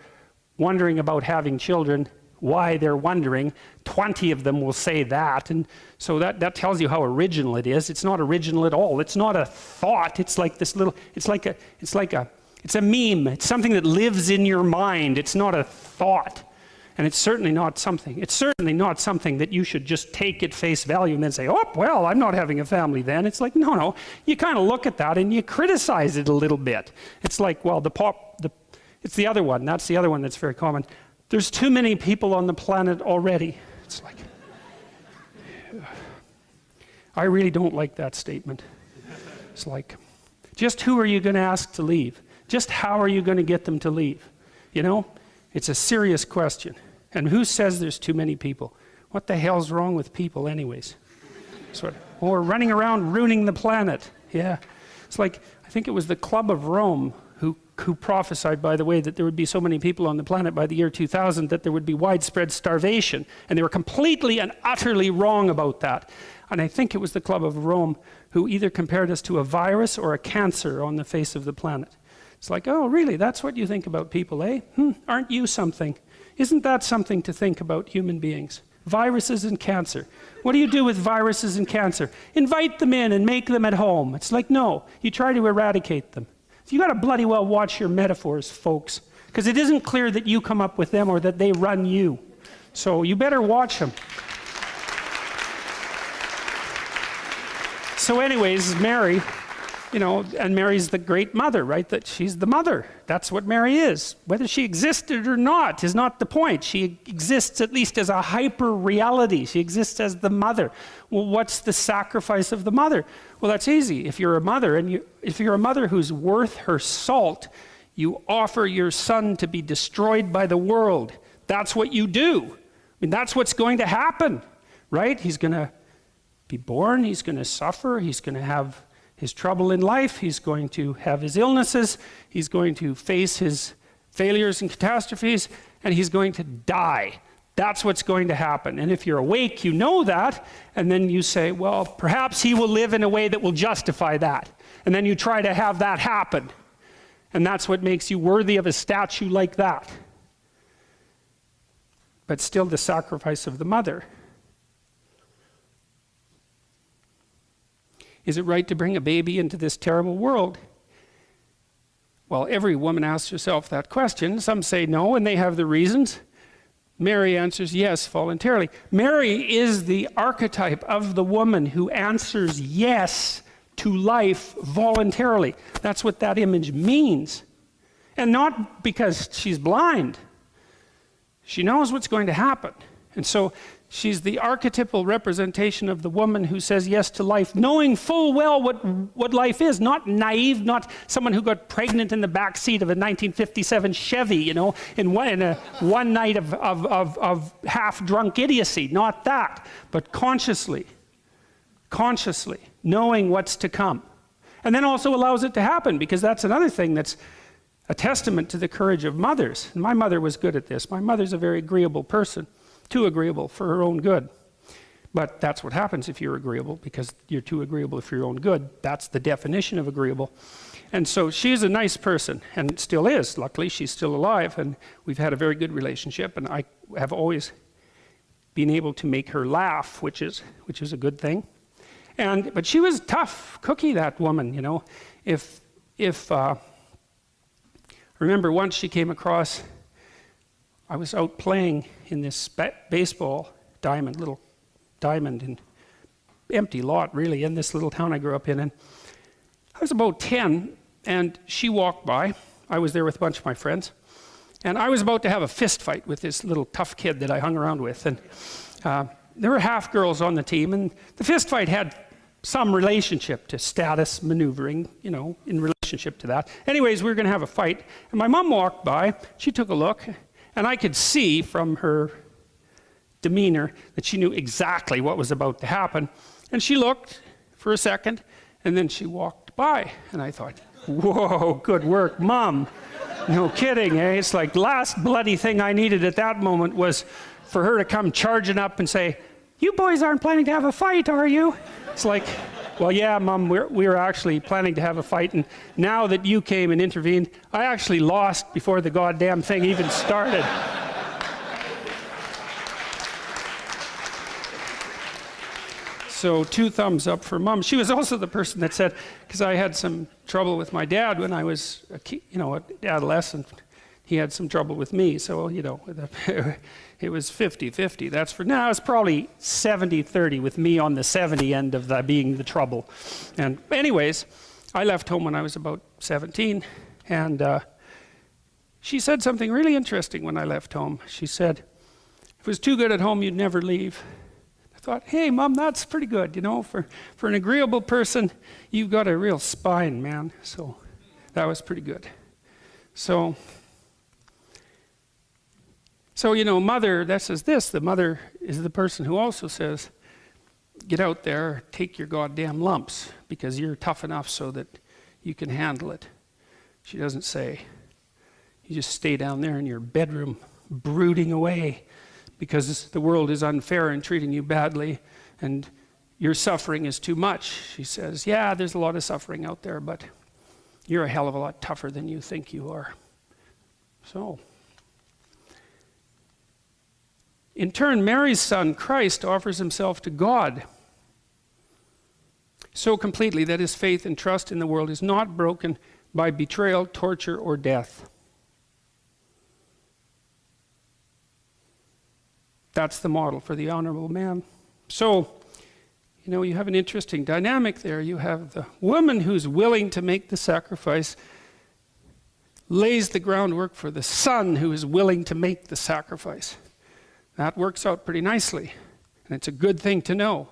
wondering about having children, why they're wondering, 20 of them will say that. And so that tells you how original it is. It's not original at all. It's not a thought. It's like this little, it's a meme. It's something that lives in your mind. It's not a thought. And it's certainly not something that you should just take at face value and then say, oh, well, I'm not having a family then. It's like, no. You kind of look at that and you criticize it a little bit. It's like, well, it's the other one. That's the other one that's very common. There's too many people on the planet already. It's like, I really don't like that statement. It's like, just who are you going to ask to leave? Just how are you going to get them to leave? You know? It's a serious question. And who says there's too many people? What the hell's wrong with people anyways? We're running around ruining the planet. Yeah. It's like, I think it was the Club of Rome who prophesied, by the way, that there would be so many people on the planet by the year 2000 that there would be widespread starvation. And they were completely and utterly wrong about that. And I think it was the Club of Rome who either compared us to a virus or a cancer on the face of the planet. It's like, oh, really? That's what you think about people, eh? Aren't you something? Isn't that something to think about human beings? Viruses and cancer. What do you do with viruses and cancer? Invite them in and make them at home. It's like, no, you try to eradicate them. So you got to bloody well watch your metaphors, folks, because it isn't clear that you come up with them or that they run you. So you better watch them. So anyways, Mary, and Mary's the great mother, right? That she's the mother. That's what Mary is. Whether she existed or not is not the point. She exists at least as a hyper reality. She exists as the mother. Well, what's the sacrifice of the mother? Well, that's easy. If you're a mother, if you're a mother who's worth her salt, you offer your son to be destroyed by the world. That's what you do. I mean, that's what's going to happen, right? He's going to be born. He's going to suffer. He's going to have his trouble in life. He's going to have his illnesses. He's going to face his failures and catastrophes, and he's going to die. That's what's going to happen. And if you're awake, you know that, and then you say, well, perhaps he will live in a way that will justify that. And then you try to have that happen. And that's what makes you worthy of a statue like that. But still the sacrifice of the mother. Is it right to bring a baby into this terrible world? Well, every woman asks herself that question. Some say no, and they have the reasons. Mary answers yes, voluntarily. Mary is the archetype of the woman who answers yes to life voluntarily. That's what that image means. And not because she's blind. She knows what's going to happen. And so she's the archetypal representation of the woman who says yes to life, knowing full well what life is, not naive, not someone who got pregnant in the back seat of a 1957 Chevy, in one night of half-drunk idiocy. Not that, but consciously, knowing what's to come. And then also allows it to happen, because that's another thing that's a testament to the courage of mothers. And my mother was good at this. My mother's a very agreeable person. Too agreeable for her own good. But that's what happens if you're agreeable, because you're too agreeable for your own good. That's the definition of agreeable. And so she's a nice person, and still is. Luckily, she's still alive, and we've had a very good relationship, and I have always been able to make her laugh, which is a good thing. But she was a tough cookie, that woman, I remember once she came across, I was out playing in this baseball diamond, little diamond, and empty lot really, in this little town I grew up in. And I was about 10, and she walked by. I was there with a bunch of my friends. And I was about to have a fist fight with this little tough kid that I hung around with. And there were half girls on the team, and the fist fight had some relationship to status maneuvering, in relationship to that. Anyways, we were going to have a fight, and my mom walked by. She took a look, and I could see from her demeanor that she knew exactly what was about to happen. And she looked for a second, and then she walked by. And I thought, whoa, good work, Mom. No kidding, eh? It's like the last bloody thing I needed at that moment was for her to come charging up and say, you boys aren't planning to have a fight, are you? It's like, well, yeah, Mom, we were actually planning to have a fight, and now that you came and intervened, I actually lost before the goddamn thing even started. So 2 thumbs up for Mom. She was also the person that said, because I had some trouble with my dad when I was an adolescent. He had some trouble with me, so it was 50-50. That's for now. It's probably 70-30 with me on the 70 end of that being the trouble. And anyways, I left home when I was about 17, and she said something really interesting when I left home. She said, if it was too good at home, you'd never leave. I thought, hey, Mom, that's pretty good. For an agreeable person, you've got a real spine, man. So that was pretty good. So mother, that says this. The mother is the person who also says, get out there, take your goddamn lumps, because you're tough enough so that you can handle it. She doesn't say, you just stay down there in your bedroom brooding away because the world is unfair and treating you badly and your suffering is too much. She says, yeah, there's a lot of suffering out there, but you're a hell of a lot tougher than you think you are. So, in turn, Mary's son, Christ, offers himself to God so completely that his faith and trust in the world is not broken by betrayal, torture, or death. That's the model for the honorable man. So, you know, you have an interesting dynamic there. You have the woman who's willing to make the sacrifice, lays the groundwork for the son who is willing to make the sacrifice. That works out pretty nicely, and it's a good thing to know.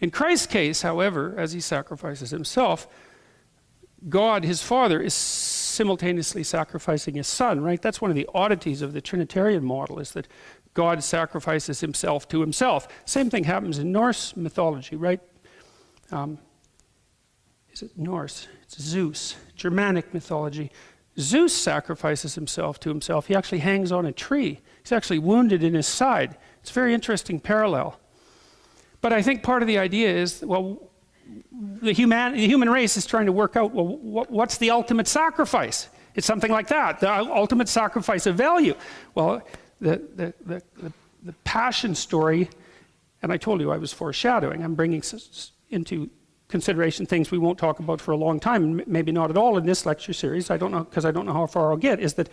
In Christ's case, however, as he sacrifices himself, God, his Father, is simultaneously sacrificing his Son, right? That's one of the oddities of the Trinitarian model, is that God sacrifices himself to himself. Same thing happens in Norse mythology, right? Is it Norse? It's Zeus. Germanic mythology. Zeus sacrifices himself to himself. He actually hangs on a tree. He's actually wounded in his side. It's a very interesting parallel. But I think part of the idea is, well, the human race is trying to work out, well, what's the ultimate sacrifice? It's something like that, the ultimate sacrifice of value. Well, the passion story, and I told you I was foreshadowing, I'm bringing into consideration things we won't talk about for a long time, maybe not at all in this lecture series, I don't know, because I don't know how far I'll get, is that,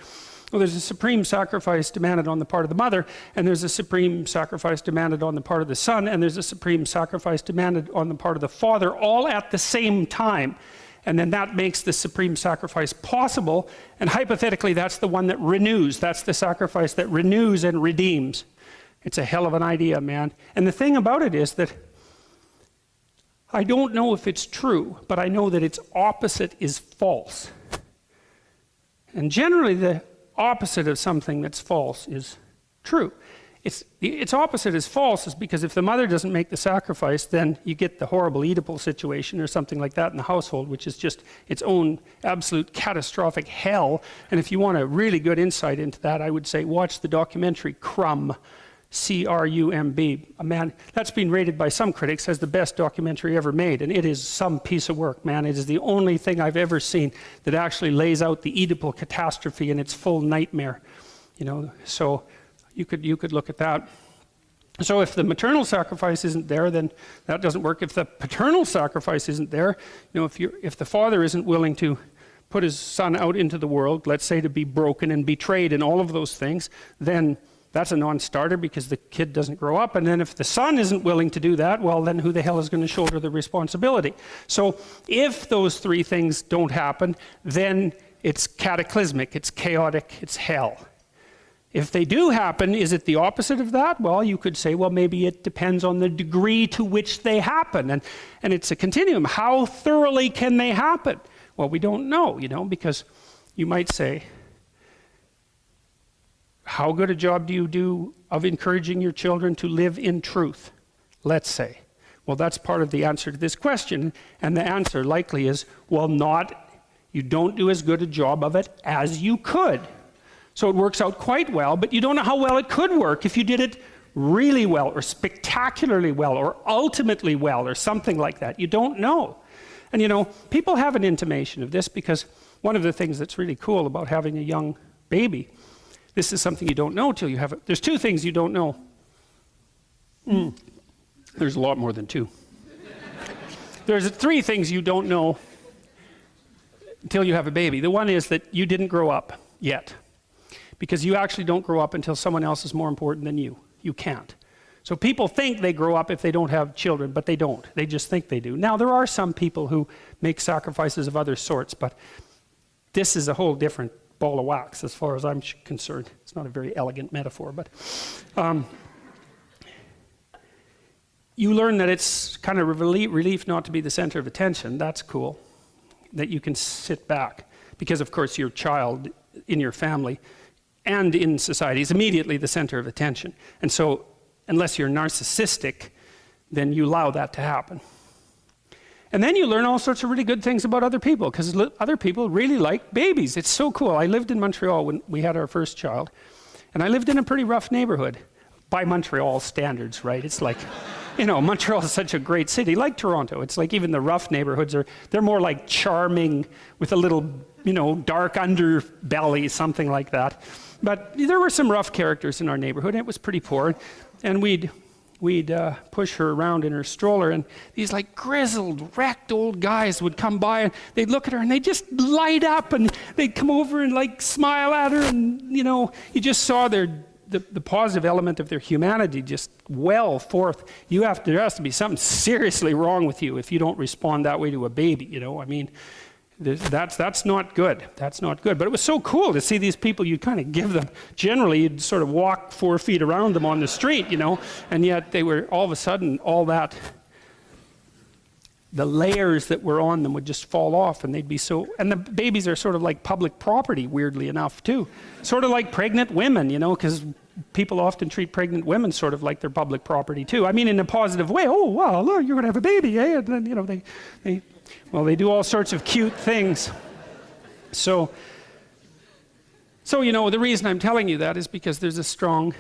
well, there's a supreme sacrifice demanded on the part of the mother, and there's a supreme sacrifice demanded on the part of the son, and there's a supreme sacrifice demanded on the part of the father, all at the same time. And then that makes the supreme sacrifice possible, and hypothetically that's the one that renews. That's the sacrifice that renews and redeems. It's a hell of an idea, man. And the thing about it is that I don't know if it's true, but I know that its opposite is false. And generally the opposite of something that's false is true. Its opposite is false is because if the mother doesn't make the sacrifice, then you get the horrible Oedipal situation or something like that in the household, which is just its own absolute catastrophic hell. And if you want a really good insight into that, I would say watch the documentary Crumb, C-R-U-M-B. Man, that's been rated by some critics as the best documentary ever made, and it is some piece of work, man. It is the only thing I've ever seen that actually lays out the Oedipal catastrophe in its full nightmare. You know, so you could look at that. So if the maternal sacrifice isn't there, then that doesn't work. If the paternal sacrifice isn't there, you know, if the father isn't willing to put his son out into the world, let's say to be broken and betrayed and all of those things, then that's a non-starter because the kid doesn't grow up. And then if the son isn't willing to do that, well, then who the hell is going to shoulder the responsibility? So if those three things don't happen, then it's cataclysmic, it's chaotic, it's hell. If they do happen, is it the opposite of that? Well, you could say, well, maybe it depends on the degree to which they happen. And it's a continuum. How thoroughly can they happen? Well, we don't know, you know, because you might say, how good a job do you do of encouraging your children to live in truth? Let's say. Well, that's part of the answer to this question. And the answer likely is, well, you don't do as good a job of it as you could. So it works out quite well, but you don't know how well it could work if you did it really well or spectacularly well or ultimately well or something like that. You don't know. And you know, people have an intimation of this because one of the things that's really cool about having a young baby, this is something you don't know till you have it. There's two things you don't know. There's a lot more than two. There's three things you don't know until you have a baby. The one is that you didn't grow up yet. Because you actually don't grow up until someone else is more important than you. You can't. So people think they grow up if they don't have children, but they don't. They just think they do. Now, there are some people who make sacrifices of other sorts, but this is a whole different ball of wax as far as I'm concerned. It's not a very elegant metaphor, but you learn that it's kind of a relief not to be the center of attention. That's cool, that you can sit back. Because, of course, your child in your family and in society is immediately the center of attention. And so, unless you're narcissistic, then you allow that to happen. And then you learn all sorts of really good things about other people, because other people really like babies. It's so cool. I lived in Montreal when we had our first child, and I lived in a pretty rough neighborhood, by Montreal standards, right? It's like, you know, Montreal is such a great city, like Toronto. It's like even the rough neighborhoods they're more like charming with a little, you know, dark underbelly, something like that. But there were some rough characters in our neighborhood, and it was pretty poor. And we'd push her around in her stroller, and these like grizzled, wrecked old guys would come by, and they'd look at her, and they'd just light up, and they'd come over and like smile at her, and you know, you just saw their the positive element of their humanity just well forth. There has to be something seriously wrong with you if you don't respond that way to a baby, you know. I mean, that's not good. That's not good. But it was so cool to see these people. You'd kind of give them, generally you'd sort of walk 4 feet around them on the street, you know, and yet they were all of a sudden, the layers that were on them would just fall off, and they'd be so, and the babies are sort of like public property, weirdly enough, too. Sort of like pregnant women, you know, because people often treat pregnant women sort of like they're public property, too. I mean, in a positive way. Oh, wow, look, you're going to have a baby, eh? And then, you know, they do all sorts of cute things. So, you know, the reason I'm telling you that is because there's a strong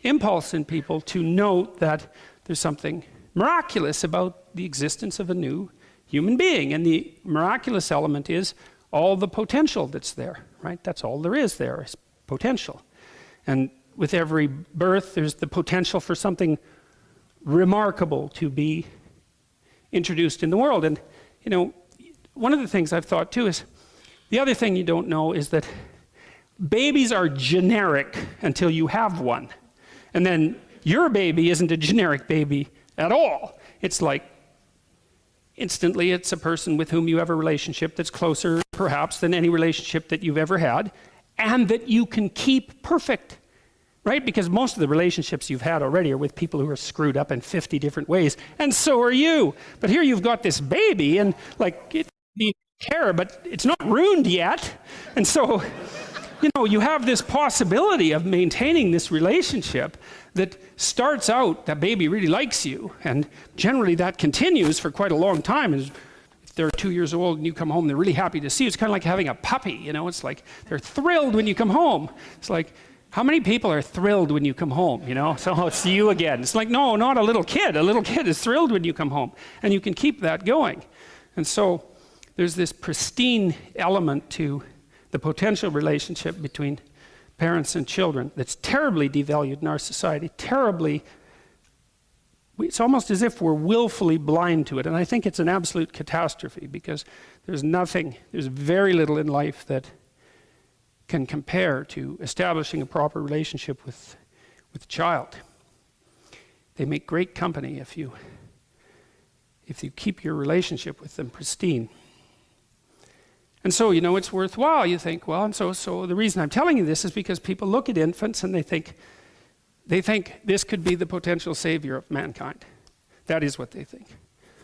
impulse in people to note that there's something miraculous about the existence of a new human being. And the miraculous element is all the potential that's there, right? That's all there is potential. And with every birth, there's the potential for something remarkable to be introduced in the world. And, you know, one of the things I've thought too is, the other thing you don't know is that babies are generic until you have one. And then your baby isn't a generic baby at all. It's like, instantly it's a person with whom you have a relationship that's closer, perhaps, than any relationship that you've ever had, and that you can keep perfect, right? Because most of the relationships you've had already are with people who are screwed up in 50 different ways, and so are you. But here you've got this baby, and like, it needs care, but it's not ruined yet. And so, you know, you have this possibility of maintaining this relationship that starts out, that baby really likes you, and generally that continues for quite a long time. If they're 2 years old and you come home, they're really happy to see you. It's kind of like having a puppy, you know. It's like they're thrilled when you come home. It's like, how many people are thrilled when you come home, you know? So it's you again. It's like, no, not a little kid. A little kid is thrilled when you come home, and you can keep that going. And so there's this pristine element to the potential relationship between parents and children that's terribly devalued in our society, it's almost as if we're willfully blind to it. And I think it's an absolute catastrophe, because there's very little in life that can compare to establishing a proper relationship with a child. They make great company if you keep your relationship with them pristine. And so, you know, it's worthwhile. You think, well, and so the reason I'm telling you this is because people look at infants and they think this could be the potential savior of mankind. That is what they think.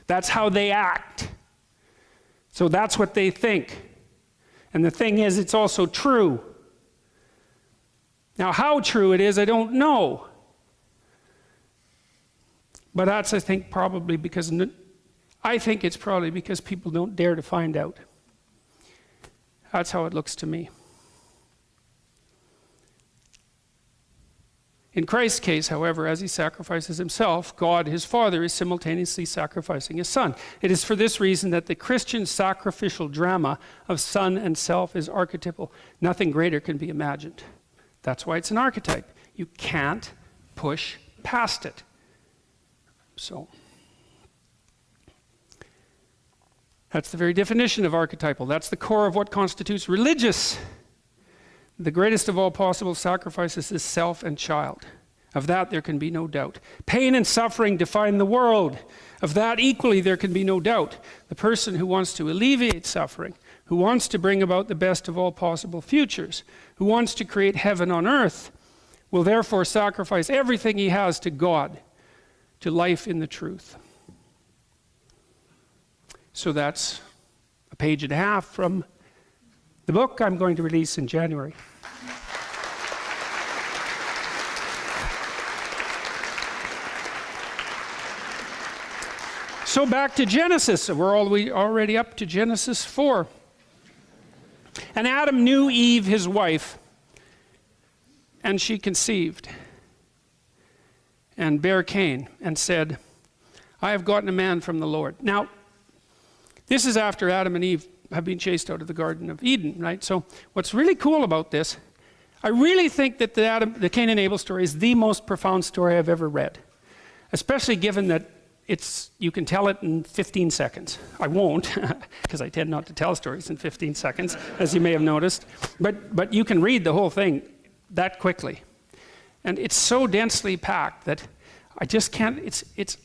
That's how they act. So that's what they think. And the thing is, it's also true. Now, how true it is, I don't know. But that's, I think, probably because people don't dare to find out. That's how it looks to me. In Christ's case, however, as he sacrifices himself, God, his Father, is simultaneously sacrificing his Son. It is for this reason that the Christian sacrificial drama of Son and self is archetypal. Nothing greater can be imagined. That's why it's an archetype. You can't push past it. So, that's the very definition of archetypal. That's the core of what constitutes religious. The greatest of all possible sacrifices is self and child. Of that there can be no doubt. Pain and suffering define the world. Of that equally there can be no doubt. The person who wants to alleviate suffering, who wants to bring about the best of all possible futures, who wants to create heaven on earth, will therefore sacrifice everything he has to God, to life in the truth. So that's a page and a half from the book I'm going to release in January. So back to Genesis. We're already up to Genesis 4. And Adam knew Eve, his wife, and she conceived and bare Cain and said, I have gotten a man from the Lord. Now, this is after Adam and Eve have been chased out of the Garden of Eden, right? So what's really cool about this, I really think that the Cain and Abel story is the most profound story I've ever read, especially given that you can tell it in 15 seconds. I won't, because I tend not to tell stories in 15 seconds, as you may have noticed. But you can read the whole thing that quickly. And it's so densely packed that I just can't, it's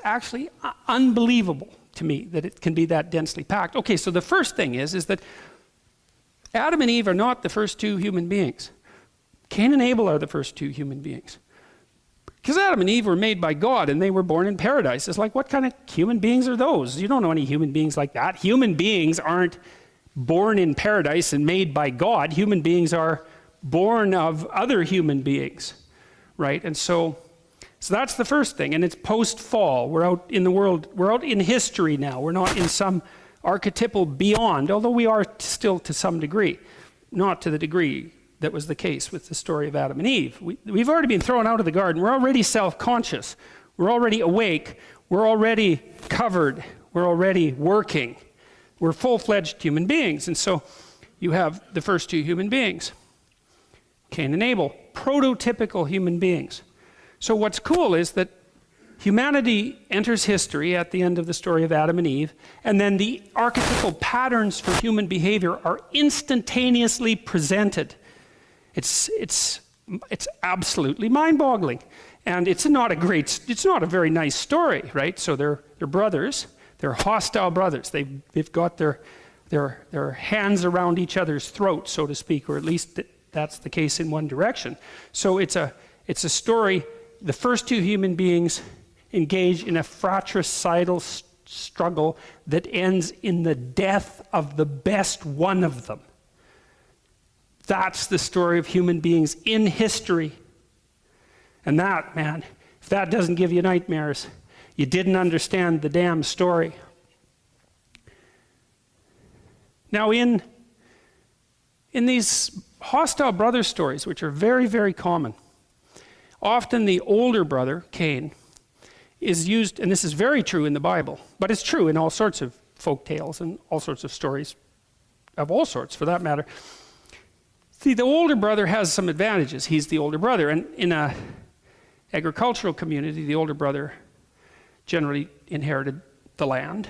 actually unbelievable to me that it can be that densely packed. Okay, so the first thing is that Adam and Eve are not the first two human beings. Cain and Abel are the first two human beings. Because Adam and Eve were made by God and they were born in paradise. It's like, what kind of human beings are those? You don't know any human beings like that. Human beings aren't born in paradise and made by God. Human beings are born of other human beings, right? And so that's the first thing. And it's post-fall. We're out in the world. We're out in history now. We're not in some archetypal beyond, although we are still to some degree, not to the degree that was the case with the story of Adam and Eve. We've already been thrown out of the garden. We're already self-conscious. We're already awake. We're already covered. We're already working. We're full-fledged human beings. And so you have the first two human beings, Cain and Abel, prototypical human beings. So what's cool is that humanity enters history at the end of the story of Adam and Eve, and then the archetypal patterns for human behavior are instantaneously presented. It's absolutely mind-boggling, and it's not a very nice story, right? So they're brothers, they're hostile brothers. They've got their hands around each other's throats, so to speak, or at least that's the case in one direction. So it's a story. The first two human beings engage in a fratricidal struggle that ends in the death of the best one of them. That's the story of human beings in history. And that, man, if that doesn't give you nightmares, you didn't understand the damn story. Now, in these hostile brother stories, which are very, very common, often the older brother, Cain, is used, and this is very true in the Bible, but it's true in all sorts of folk tales and all sorts of stories of all sorts, for that matter. See, the older brother has some advantages. He's the older brother, and in an agricultural community, the older brother generally inherited the land,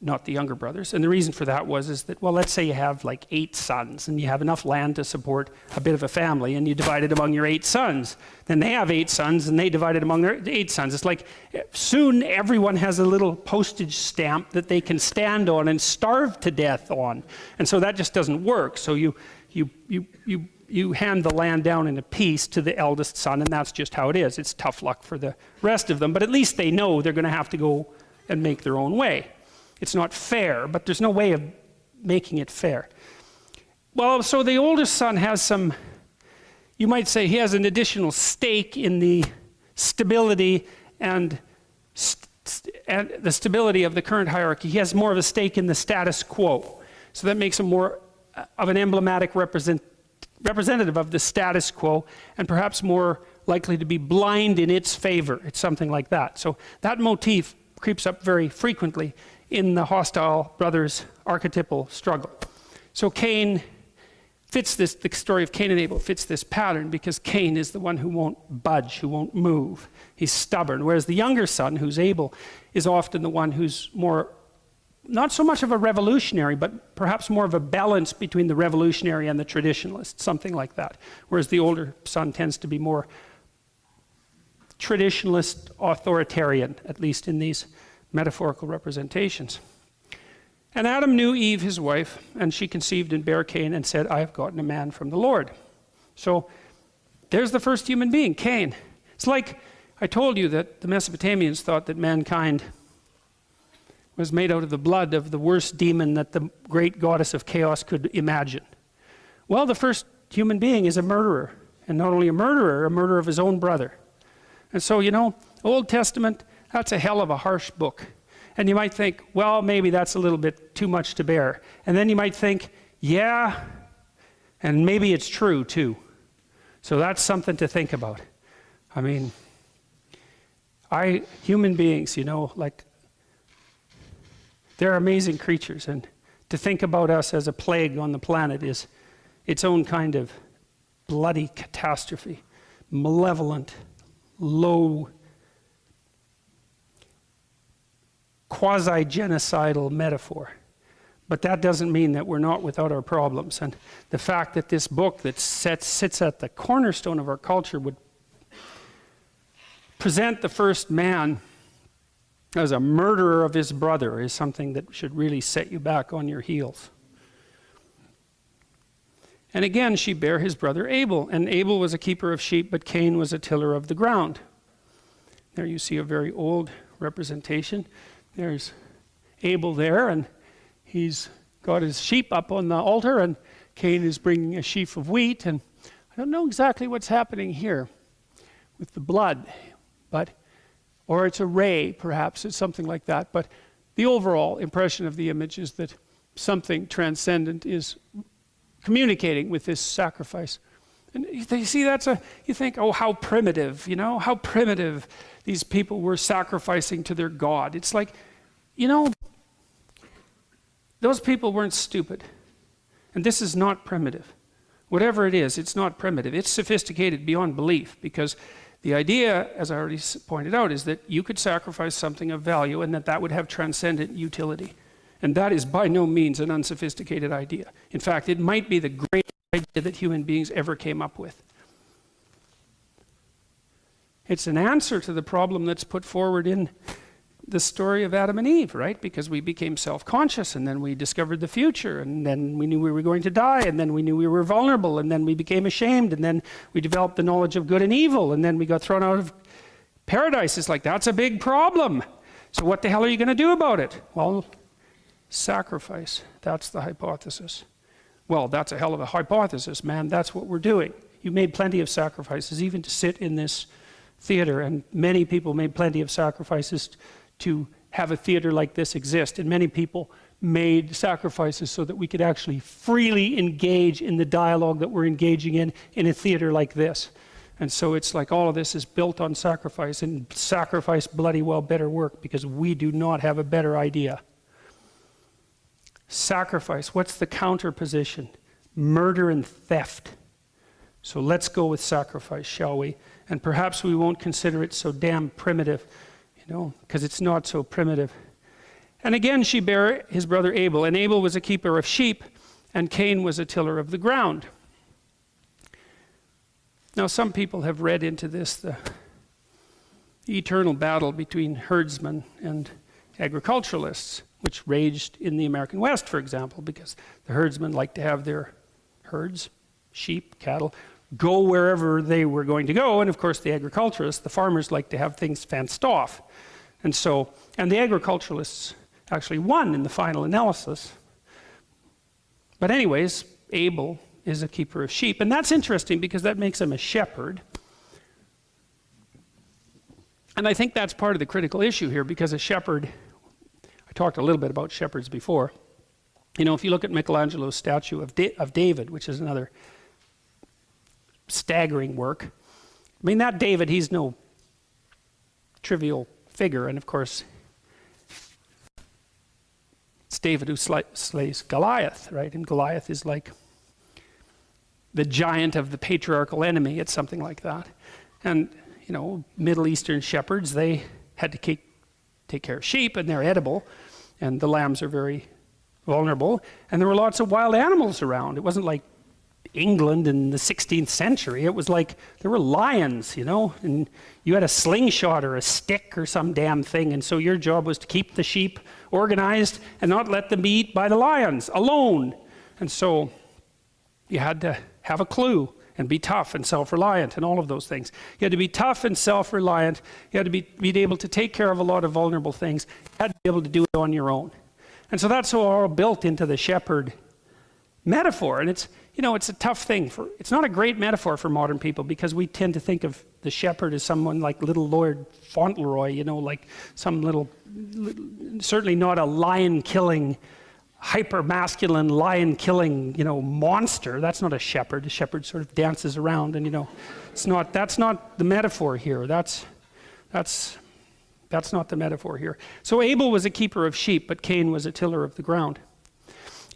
not the younger brothers. And the reason for that is that, well, let's say you have like 8 sons and you have enough land to support a bit of a family, and you divide it among your 8 sons. Then they have 8 sons and they divide it among their 8 sons. It's like soon everyone has a little postage stamp that they can stand on and starve to death on. And so that just doesn't work. So you hand the land down in a piece to the eldest son, and that's just how it is. It's tough luck for the rest of them, but at least they know they're going to have to go and make their own way. It's not fair, but there's no way of making it fair. Well, so the oldest son has some, you might say he has an additional stake in the stability and the stability of the current hierarchy. He has more of a stake in the status quo. So that makes him more of an emblematic representative of the status quo, and perhaps more likely to be blind in its favor. It's something like that. So that motif creeps up very frequently in the hostile brothers' archetypal struggle. So Cain fits this, the story of Cain and Abel fits this pattern, because Cain is the one who won't budge, who won't move. He's stubborn, whereas the younger son, who's Abel, is often the one who's more, not so much of a revolutionary, but perhaps more of a balance between the revolutionary and the traditionalist, something like that. Whereas the older son tends to be more traditionalist, authoritarian, at least in these metaphorical representations. And Adam knew Eve, his wife, and she conceived and bare Cain and said, I have gotten a man from the Lord. So there's the first human being, Cain. It's like I told you that the Mesopotamians thought that mankind was made out of the blood of the worst demon that the great goddess of chaos could imagine. Well, the first human being is a murderer, and not only a murderer of his own brother. And so, you know, Old Testament, that's a hell of a harsh book. And you might think, well, maybe that's a little bit too much to bear. And then you might think, yeah, and maybe it's true too. So that's something to think about. I mean, human beings, you know, like, they're amazing creatures. And to think about us as a plague on the planet is its own kind of bloody catastrophe. Malevolent, low, quasi-genocidal metaphor. But that doesn't mean that we're not without our problems. And the fact that this book that sits at the cornerstone of our culture would present the first man as a murderer of his brother is something that should really set you back on your heels. And again, she bare his brother Abel. And Abel was a keeper of sheep, but Cain was a tiller of the ground. There you see a very old representation. There's Abel there, and he's got his sheep up on the altar, and Cain is bringing a sheaf of wheat. And I don't know exactly what's happening here with the blood, or it's a ray, perhaps. It's something like that. But the overall impression of the image is that something transcendent is communicating with this sacrifice. And you see, you think, oh, how primitive, how primitive these people were sacrificing to their God. It's like, those people weren't stupid. And this is not primitive. Whatever it is, it's not primitive. It's sophisticated beyond belief, because the idea, as I already pointed out, is that you could sacrifice something of value and that would have transcendent utility. And that is by no means an unsophisticated idea. In fact, it might be the greatest idea that human beings ever came up with. It's an answer to the problem that's put forward in the story of Adam and Eve, right? Because we became self-conscious, and then we discovered the future, and then we knew we were going to die, and then we knew we were vulnerable, and then we became ashamed, and then we developed the knowledge of good and evil, and then we got thrown out of paradise. It's like, that's a big problem. So what the hell are you going to do about it? Well, sacrifice. That's the hypothesis. Well, that's a hell of a hypothesis, man. That's what we're doing. You made plenty of sacrifices, even to sit in this theater, and many people made plenty of sacrifices to have a theater like this exist. And many people made sacrifices so that we could actually freely engage in the dialogue that we're engaging in a theater like this. And so it's like all of this is built on sacrifice, and sacrifice bloody well better work, because we do not have a better idea. Sacrifice, what's the counter position? Murder and theft. So let's go with sacrifice, shall we? And perhaps we won't consider it so damn primitive, because it's not so primitive. And again, she bare his brother Abel, and Abel was a keeper of sheep, and Cain was a tiller of the ground. Now, some people have read into this the eternal battle between herdsmen and agriculturalists, which raged in the American West, for example, because the herdsmen liked to have their herds, sheep, cattle, go wherever they were going to go. And of course, the agriculturists, the farmers, like to have things fenced off. And the agriculturalists actually won in the final analysis. But anyways, Abel is a keeper of sheep. And that's interesting, because that makes him a shepherd. And I think that's part of the critical issue here, because a shepherd, I talked a little bit about shepherds before. If you look at Michelangelo's statue of David, which is another staggering work. I mean, that David, he's no trivial figure. And of course, it's David who slays Goliath, right? And Goliath is like the giant of the patriarchal enemy. It's something like that. And, Middle Eastern shepherds, they had to take care of sheep, and they're edible. And the lambs are very vulnerable. And there were lots of wild animals around. It wasn't like England in the 16th century. It was like there were lions, and you had a slingshot or a stick or some damn thing, and so your job was to keep the sheep organized and not let them be eaten by the lions alone. And so you had to have a clue and be tough and self-reliant and all of those things. You had to be tough and self-reliant. You had to be able to take care of a lot of vulnerable things. You had to be able to do it on your own. And so that's all built into the shepherd metaphor. And it's a tough thing. It's not a great metaphor for modern people, because we tend to think of the shepherd as someone like little Lord Fauntleroy, like some little, certainly not a lion-killing, hyper-masculine, lion-killing, monster. That's not a shepherd. A shepherd sort of dances around, and, that's not the metaphor here. That's not the metaphor here. So Abel was a keeper of sheep, but Cain was a tiller of the ground.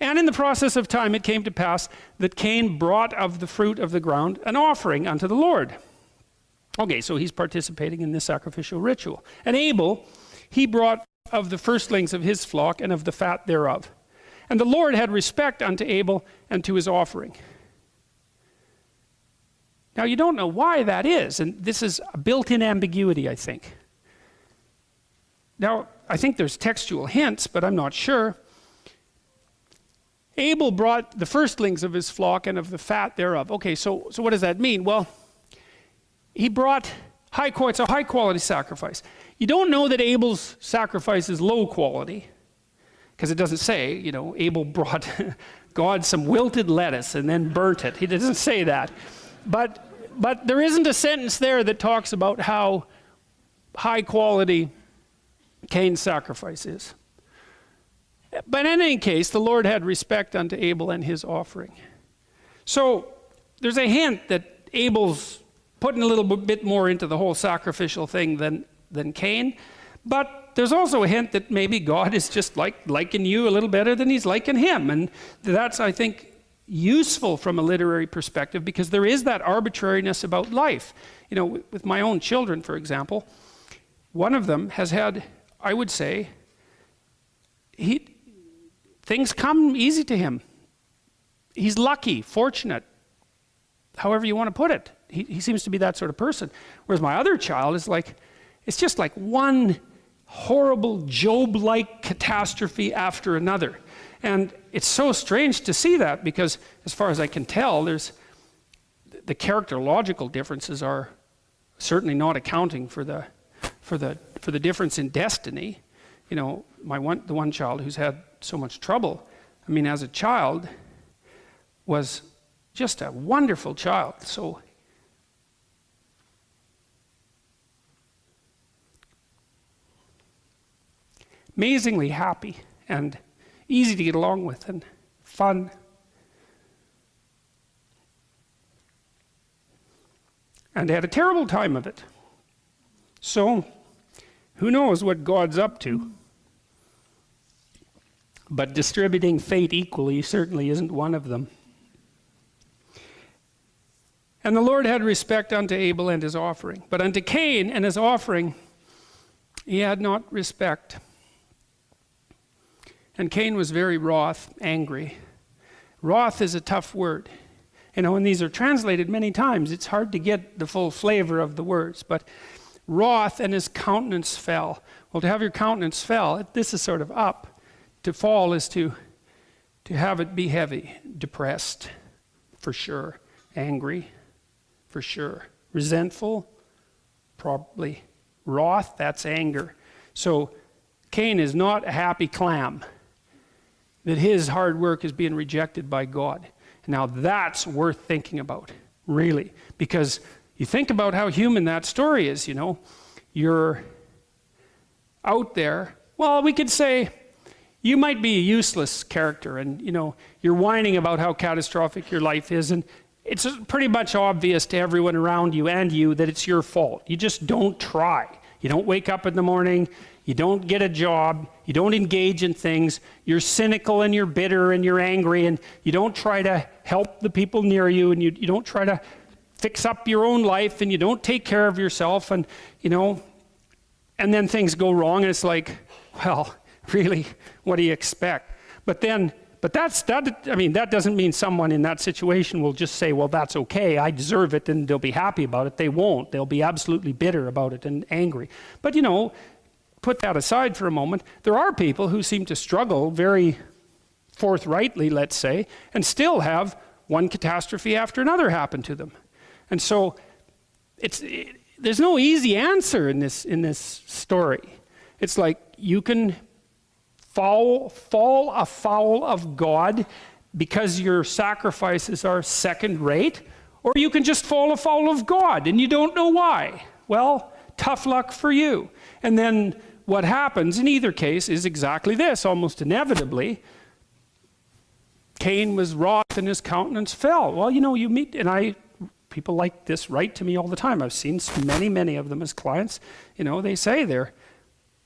And in the process of time, it came to pass that Cain brought of the fruit of the ground an offering unto the Lord. Okay, so he's participating in this sacrificial ritual. And Abel, he brought of the firstlings of his flock and of the fat thereof. And the Lord had respect unto Abel and to his offering. Now you don't know why that is, and this is a built-in ambiguity, I think. Now, I think there's textual hints, but I'm not sure. Abel brought the firstlings of his flock and of the fat thereof. Okay, so what does that mean? Well, he brought it's a high quality sacrifice. You don't know that Abel's sacrifice is low quality, because it doesn't say, Abel brought God some wilted lettuce and then burnt it. He doesn't say that. But there isn't a sentence there that talks about how high quality Cain's sacrifice is. But in any case, the Lord had respect unto Abel and his offering. So there's a hint that Abel's putting a little bit more into the whole sacrificial thing than Cain. But there's also a hint that maybe God is just liking you a little better than he's liking him. And that's, I think, useful from a literary perspective, because there is that arbitrariness about life. With my own children, for example, one of them has had, I would say, things come easy to him. He's lucky, fortunate, however you want to put it. He seems to be that sort of person. Whereas my other child is it's just like one horrible Job-like catastrophe after another. And it's so strange to see that, because as far as I can tell, the characterological differences are certainly not accounting for the difference in destiny. The one child who's had so much trouble, as a child, was just a wonderful child. So amazingly happy and easy to get along with and fun. And they had a terrible time of it. So who knows what God's up to? But distributing fate equally certainly isn't one of them. And the Lord had respect unto Abel and his offering. But unto Cain and his offering he had not respect. And Cain was very wroth, angry. Wroth is a tough word. When these are translated many times, it's hard to get the full flavor of the words. But wroth, and his countenance fell. Well, to have your countenance fell, this is sort of up. To fall is to have it be heavy, depressed, for sure. Angry, for sure. Resentful, probably. Wroth, that's anger. So Cain is not a happy clam that his hard work is being rejected by God. Now that's worth thinking about, really. Because you think about how human that story is, You're out there. Well, we could say you might be a useless character, and, you're whining about how catastrophic your life is, and it's pretty much obvious to everyone around you and you that it's your fault. You just don't try. You don't wake up in the morning. You don't get a job. You don't engage in things. You're cynical and you're bitter and you're angry, and you don't try to help the people near you, and you don't try to fix up your own life, and you don't take care of yourself, and and then things go wrong, and it's like, well, really, what do you expect? But that doesn't mean someone in that situation will just say, well, that's okay, I deserve it, and they'll be happy about it. They won't. They'll be absolutely bitter about it and angry. But put that aside for a moment. There are people who seem to struggle very forthrightly, let's say, and still have one catastrophe after another happen to them. And so there's no easy answer in this story. It's like you can fall afoul of God because your sacrifices are second rate, or you can just fall afoul of God and you don't know why. Well, tough luck for you. And then what happens in either case is exactly this, almost inevitably. Cain was wroth and his countenance fell. Well, you meet, people like this write to me all the time. I've seen many of them as clients. They say they're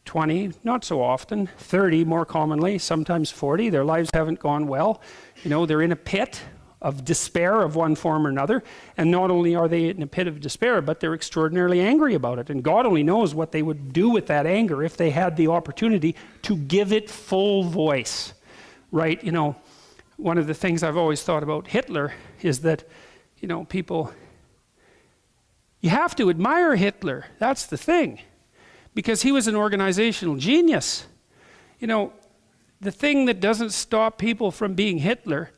20, not so often, 30 more commonly, sometimes 40. Their lives haven't gone well. They're in a pit of despair of one form or another. And not only are they in a pit of despair, but they're extraordinarily angry about it. And God only knows what they would do with that anger if they had the opportunity to give it full voice. right. One of the things I've always thought about Hitler is that, people, you have to admire Hitler. That's the thing. Because he was an organizational genius. The thing that doesn't stop people from being Hitler,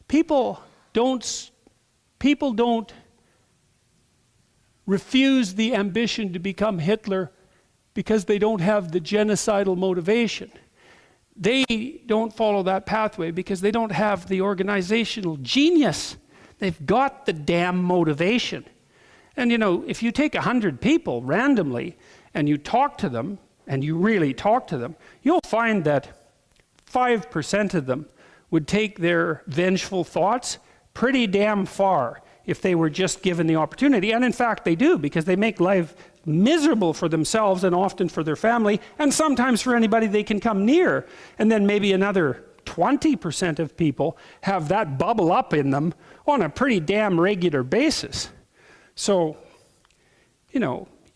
people don't refuse the ambition to become Hitler because they don't have the genocidal motivation. They don't follow that pathway because they don't have the organizational genius. They've got the damn motivation. And if you take 100 people randomly and you talk to them, and you really talk to them, you'll find that 5% of them would take their vengeful thoughts pretty damn far if they were just given the opportunity. And in fact, they do, because they make life miserable for themselves and often for their family, and sometimes for anybody they can come near. And then maybe another 20% of people have that bubble up in them on a pretty damn regular basis. So,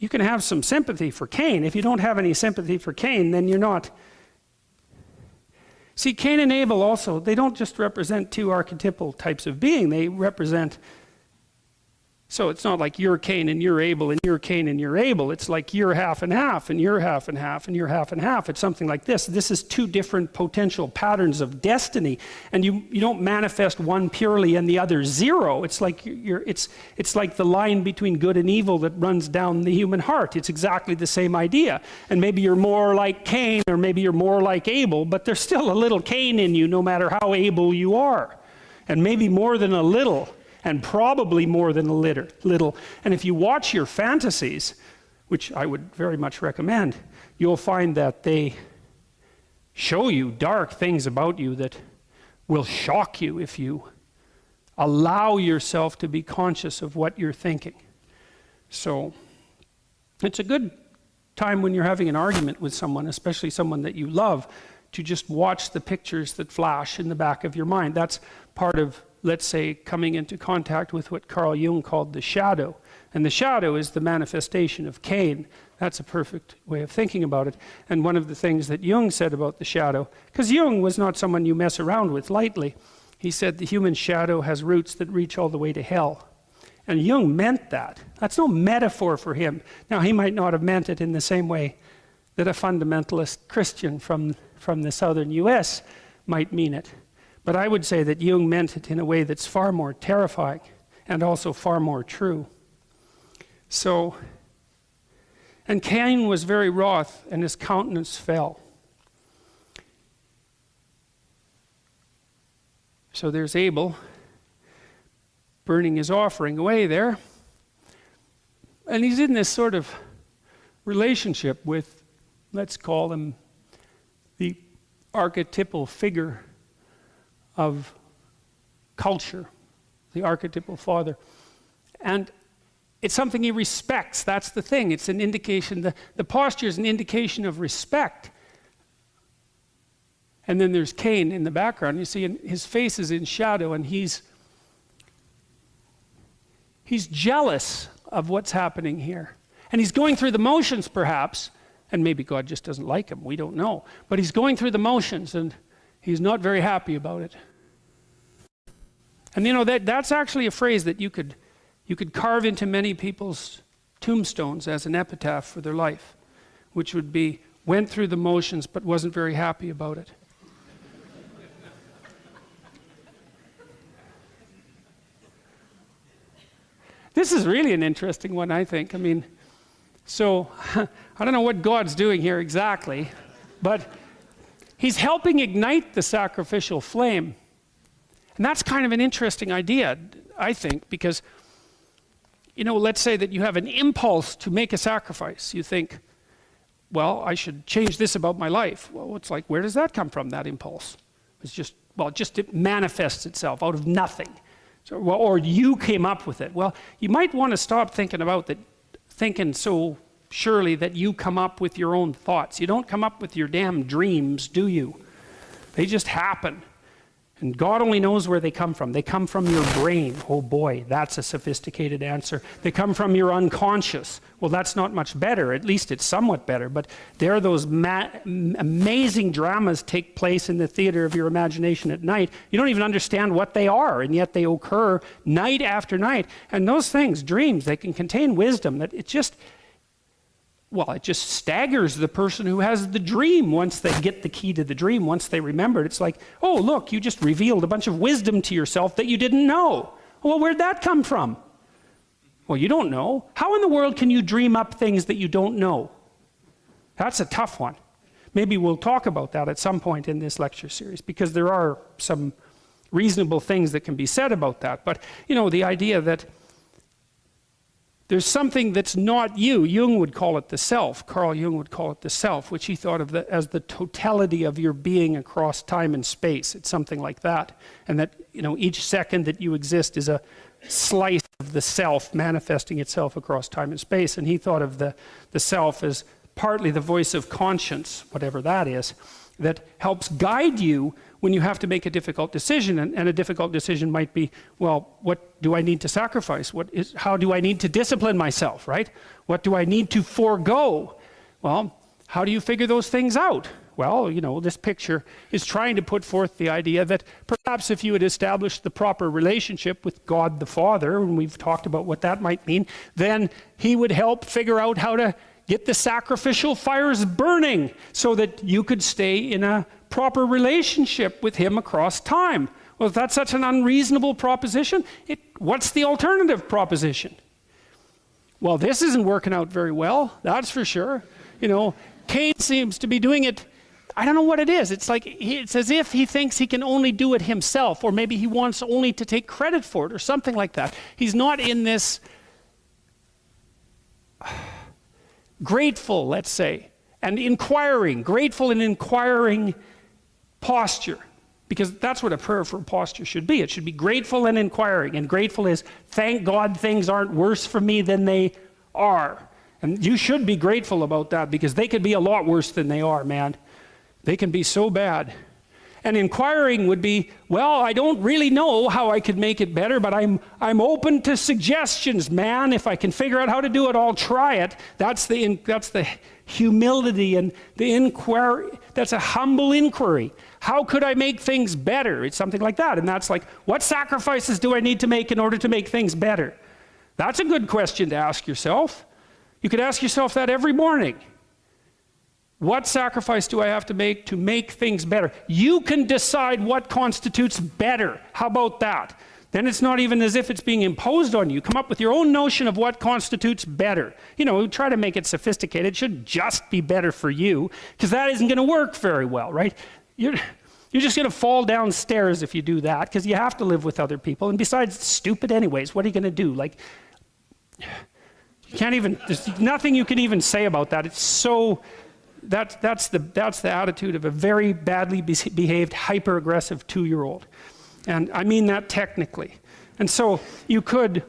you can have some sympathy for Cain. If you don't have any sympathy for Cain, then you're not. See, Cain and Abel also, they don't just represent two archetypal types of being. They represent, so it's not like you're Cain and you're Abel and you're Cain and you're Abel. It's like you're half and half and you're half and half and you're half and half. It's something like this. This is two different potential patterns of destiny. And you don't manifest one purely and the other zero. It's like it's like the line between good and evil that runs down the human heart. It's exactly the same idea. And maybe you're more like Cain or maybe you're more like Abel, but there's still a little Cain in you no matter how able you are. And maybe more than a little. And probably more than a little. And if you watch your fantasies, which I would very much recommend, you'll find that they show you dark things about you that will shock you if you allow yourself to be conscious of what you're thinking. So it's a good time when you're having an argument with someone, especially someone that you love, to just watch the pictures that flash in the back of your mind. That's part of, let's say, coming into contact with what Carl Jung called the shadow. And the shadow is the manifestation of Cain. That's a perfect way of thinking about it. And one of the things that Jung said about the shadow, because Jung was not someone you mess around with lightly, he said the human shadow has roots that reach all the way to hell. And Jung meant that. That's no metaphor for him. Now, he might not have meant it in the same way that a fundamentalist Christian from the southern US might mean it. But I would say that Jung meant it in a way that's far more terrifying and also far more true. So, and Cain was very wroth and his countenance fell. So there's Abel burning his offering away there. And he's in this sort of relationship with, let's call him the archetypal figure of culture, the archetypal father. And it's something he respects. That's the thing. It's an indication, the posture is an indication of respect. And then there's Cain in the background. You see, his face is in shadow, and he's jealous of what's happening here. And he's going through the motions, perhaps, and maybe God just doesn't like him. We don't know. But he's going through the motions, and he's not very happy about it. And that's actually a phrase that you could carve into many people's tombstones as an epitaph for their life, which would be, went through the motions but wasn't very happy about it. This is really an interesting one, I think. I mean, so I don't know what God's doing here exactly, but he's helping ignite the sacrificial flame. And that's kind of an interesting idea, I think, because, let's say that you have an impulse to make a sacrifice. You think, well, I should change this about my life. Well, it's like, where does that come from, that impulse? It's just, it manifests itself out of nothing. So, or you came up with it. Well, you might want to stop thinking about that, thinking so surely that you come up with your own thoughts. You don't come up with your damn dreams, do you? They just happen. And God only knows where they come from. They come from your brain. Oh boy, that's a sophisticated answer. They come from your unconscious. Well, that's not much better. At least it's somewhat better. But there are those amazing dramas take place in the theater of your imagination at night. You don't even understand what they are, and yet they occur night after night. And those things, dreams, they can contain wisdom that it just staggers the person who has the dream once they get the key to the dream, once they remember it. It's like, oh, look, you just revealed a bunch of wisdom to yourself that you didn't know. Well, where'd that come from? Well, you don't know. How in the world can you dream up things that you don't know? That's a tough one. Maybe we'll talk about that at some point in this lecture series, because there are some reasonable things that can be said about that. But, you know, the idea that there's something that's not you. Jung would call it the self. Carl Jung would call it the self, which he thought of as the totality of your being across time and space. It's something like that. And that, you know, each second that you exist is a slice of the self manifesting itself across time and space. And he thought of the self as partly the voice of conscience, whatever that is, that helps guide you when you have to make a difficult decision. And a difficult decision might be, well, what do I need to sacrifice? How do I need to discipline myself, right? What do I need to forego? Well, how do you figure those things out? Well, you know, this picture is trying to put forth the idea that perhaps if you had established the proper relationship with God the Father, and we've talked about what that might mean, then he would help figure out how to get the sacrificial fires burning so that you could stay in a proper relationship with him across time. Well, if that's such an unreasonable proposition, what's the alternative proposition? Well, this isn't working out very well, that's for sure. You know, Cain seems to be doing it, I don't know what it is. It's like, it's as if he thinks he can only do it himself, or maybe he wants only to take credit for it, or something like that. He's not in this grateful, let's say, and inquiring, grateful and inquiring posture. Because that's what a prayer for posture should be. It should be grateful and inquiring. And grateful is, thank God things aren't worse for me than they are. And you should be grateful about that, because they could be a lot worse than they are, man. They can be so bad. And inquiring would be, well, I don't really know how I could make it better, but I'm open to suggestions, man. If I can figure out how to do it, I'll try it. That's the humility and the inquiry. That's a humble inquiry. How could I make things better? It's something like that. And that's like, what sacrifices do I need to make in order to make things better? That's a good question to ask yourself. You could ask yourself that every morning. What sacrifice do I have to make things better? You can decide what constitutes better. How about that? Then it's not even as if it's being imposed on you. Come up with your own notion of what constitutes better. You know, try to make it sophisticated. It should just be better for you, because that isn't going to work very well, right? You're just going to fall downstairs if you do that, because you have to live with other people. And besides, it's stupid anyways. What are you going to do? Like, you can't even, there's nothing you can even say about that. It's so... That's the attitude of a very badly behaved, hyper-aggressive 2-year-old. And I mean that technically. And so you could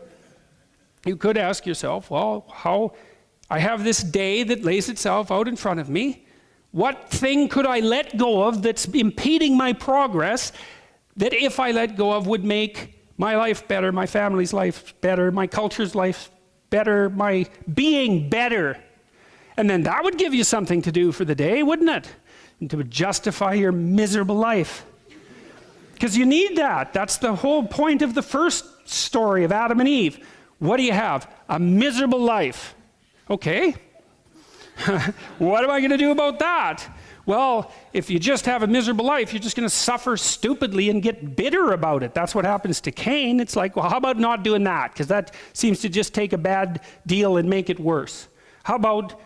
ask yourself, well, I have this day that lays itself out in front of me. What thing could I let go of that's impeding my progress, that if I let go of would make my life better, my family's life better, my culture's life better, my being better? And then that would give you something to do for the day, wouldn't it? And to justify your miserable life. Because you need that. That's the whole point of the first story of Adam and Eve. What do you have? A miserable life. Okay. What am I going to do about that? Well, if you just have a miserable life, you're just going to suffer stupidly and get bitter about it. That's what happens to Cain. It's like, well, how about not doing that? Because that seems to just take a bad deal and make it worse. How about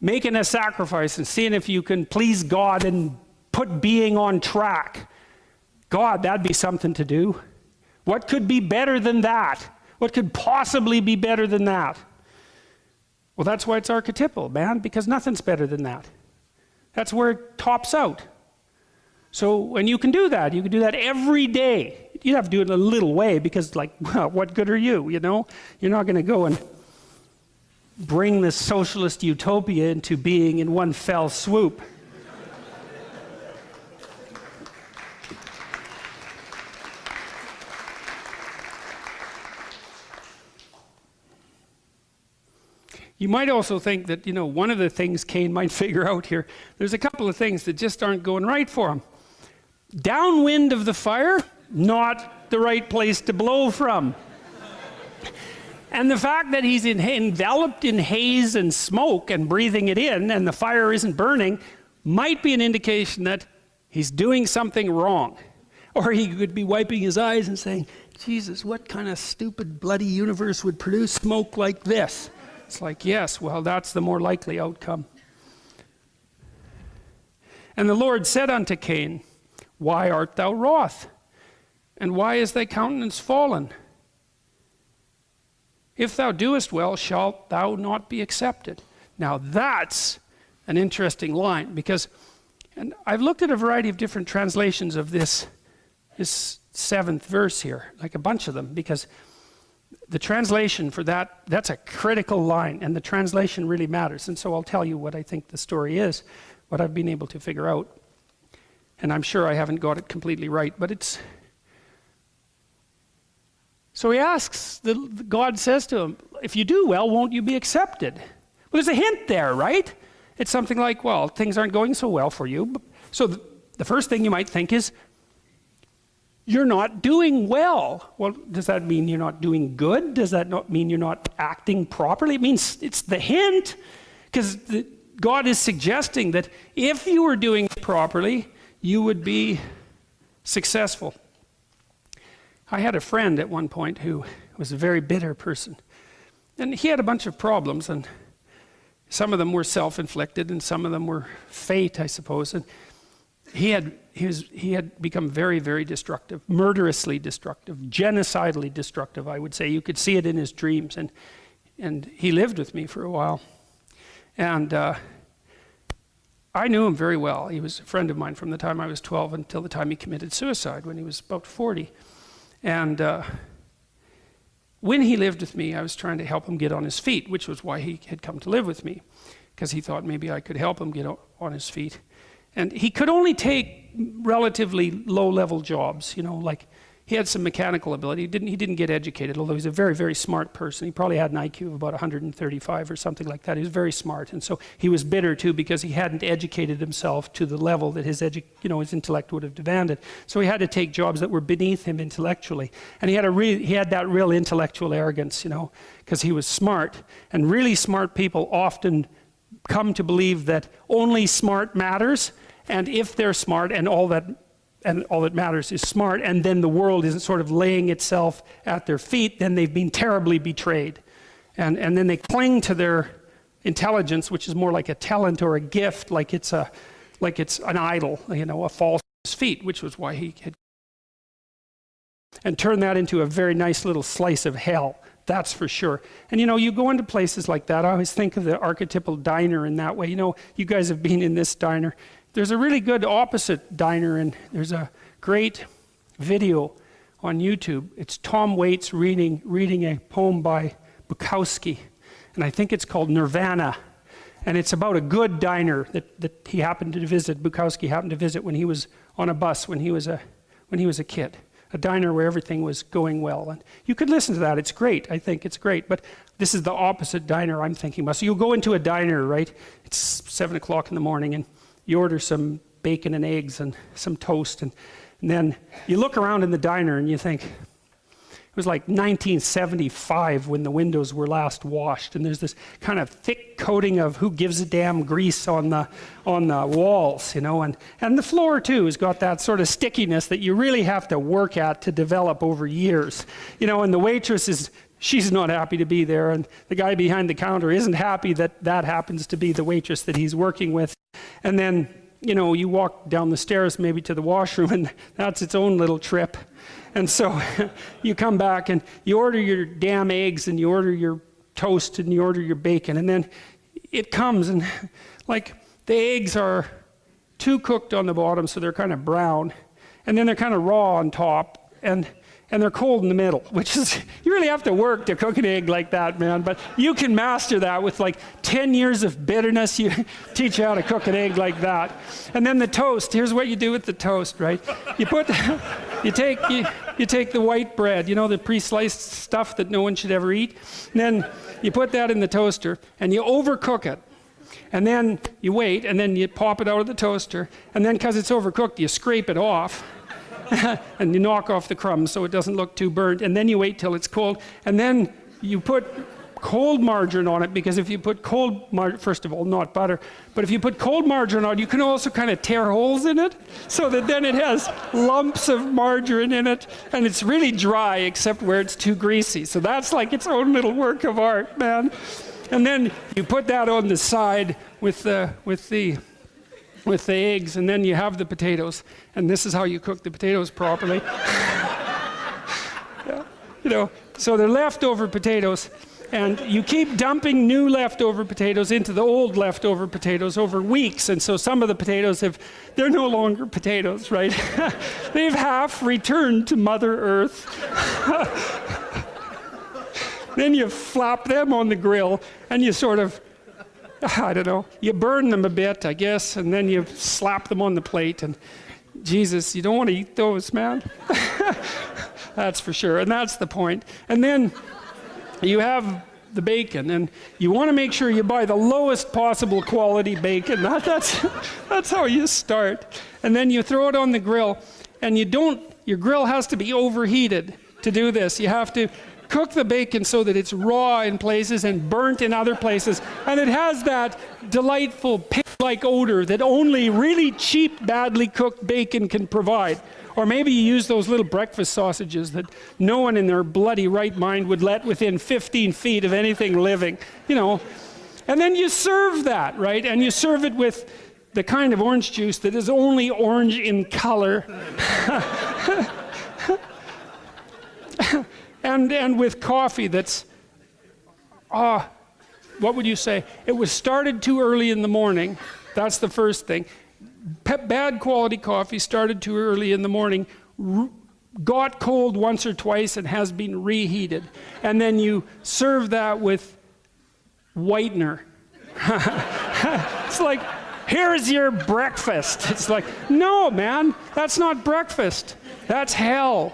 making a sacrifice and seeing if you can please God and put being on track? God, that'd be something to do. What could be better than that? What could possibly be better than that? Well, that's why it's archetypal, man, because nothing's better than that. That's where it tops out. So when you can do that every day. You have to do it in a little way, because, like, well, what good are you, you know? You're not going to go and bring the socialist utopia into being in one fell swoop. You might also think that, one of the things Cain might figure out here, there's a couple of things that just aren't going right for him. Downwind of the fire, not the right place to blow from. And the fact that he's enveloped in haze and smoke and breathing it in and the fire isn't burning might be an indication that he's doing something wrong. Or he could be wiping his eyes and saying, Jesus, what kind of stupid bloody universe would produce smoke like this? It's like, yes, well, that's the more likely outcome. And the Lord said unto Cain, why art thou wroth? And why is thy countenance fallen? If thou doest well, shalt thou not be accepted. Now that's an interesting line, because, and I've looked at a variety of different translations of this 7th verse here, like a bunch of them, because the translation for that's a critical line, and the translation really matters. And so I'll tell you what I think the story is, what I've been able to figure out. And I'm sure I haven't got it completely right, but it's... So he asks, God says to him, if you do well, won't you be accepted? Well, there's a hint there, right? It's something like, well, things aren't going so well for you. So the first thing you might think is, you're not doing well. Well, does that mean you're not doing good? Does that not mean you're not acting properly? It means it's the hint, because God is suggesting that if you were doing it properly, you would be successful. I had a friend at one point who was a very bitter person. And he had a bunch of problems, and some of them were self-inflicted, and some of them were fate, I suppose. And he had become very, very destructive, murderously destructive, genocidally destructive, I would say. You could see it in his dreams. And he lived with me for a while. And I knew him very well. He was a friend of mine from the time I was 12 until the time he committed suicide when he was about 40. And when he lived with me, I was trying to help him get on his feet, which was why he had come to live with me, because he thought maybe I could help him get on his feet. And he could only take relatively low-level jobs, like he had some mechanical ability. He didn't get educated, although he's a very, very smart person. He probably had an IQ of about 135 or something like that. He was very smart, and so he was bitter too because he hadn't educated himself to the level that his intellect would have demanded. So he had to take jobs that were beneath him intellectually, and he had that real intellectual arrogance, because he was smart, and really smart people often come to believe that only smart matters, and if they're smart and all that matters is smart, and then the world isn't sort of laying itself at their feet, then they've been terribly betrayed. And then they cling to their intelligence, which is more like a talent or a gift, like it's an idol, a false feet, which was why he had, and turn that into a very nice little slice of hell. That's for sure. And you go into places like that. I always think of the archetypal diner in that way. You guys have been in this diner. There's a really good opposite diner, and there's a great video on YouTube. It's Tom Waits reading a poem by Bukowski, and I think it's called Nirvana. And it's about a good diner that he happened to visit. Bukowski happened to visit when he was on a bus when he was a kid. A diner where everything was going well. And you could listen to that. It's great. I think it's great. But this is the opposite diner I'm thinking about. So you'll go into a diner, right? It's 7 o'clock in the morning, and you order some bacon and eggs and some toast. And then you look around in the diner and you think, it was like 1975 when the windows were last washed, and there's this kind of thick coating of who gives a damn grease on the walls, and the floor too has got that sort of stickiness that you really have to work at to develop over years, and the waitress she's not happy to be there, and the guy behind the counter isn't happy that happens to be the waitress that he's working with. And then you walk down the stairs maybe to the washroom, and that's its own little trip. And so you come back and you order your damn eggs, and you order your toast, and you order your bacon, and then it comes, and like the eggs are too cooked on the bottom, so they're kind of brown, and then they're kind of raw on top, and they're cold in the middle, which is, you really have to work to cook an egg like that, man. But you can master that with like 10 years of bitterness. You teach you how to cook an egg like that. And then the toast, here's what you do with the toast, right? You you take the white bread, you know, the pre-sliced stuff that no one should ever eat, and then you put that in the toaster, and you overcook it. And then you wait, and then you pop it out of the toaster, and then because it's overcooked, you scrape it off, and you knock off the crumbs so it doesn't look too burnt, and then you wait till it's cold, and then you put cold margarine on it, because if you put cold margarine, first of all, not butter, but if you put cold margarine on, you can also kind of tear holes in it, so that then it has lumps of margarine in it, and it's really dry except where it's too greasy. So that's like its own little work of art, man. And then you put that on the side with the eggs, and then you have the potatoes, and this is how you cook the potatoes properly. Yeah. You know, so they're leftover potatoes, and you keep dumping new leftover potatoes into the old leftover potatoes over weeks, and so some of the potatoes they're no longer potatoes, right? They've half returned to Mother Earth. Then you flop them on the grill, and you sort of, I don't know, you burn them a bit, I guess, and then you slap them on the plate, and Jesus, you don't want to eat those, man. That's for sure, and that's the point. And then you have the bacon, and you want to make sure you buy the lowest possible quality bacon. That's how you start. And then you throw it on the grill, and your grill has to be overheated to do this. You have to cook the bacon so that it's raw in places and burnt in other places, and it has that delightful pig-like odor that only really cheap, badly cooked bacon can provide. Or maybe you use those little breakfast sausages that no one in their bloody right mind would let within 15 feet of anything living, you know. And then you serve that, right? And you serve it with the kind of orange juice that is only orange in color. And with coffee that's, what would you say? It was started too early in the morning. That's the first thing. Bad quality coffee started too early in the morning, got cold once or twice and has been reheated. And then you serve that with whitener. It's like, here's your breakfast. It's like, no, man, that's not breakfast. That's hell.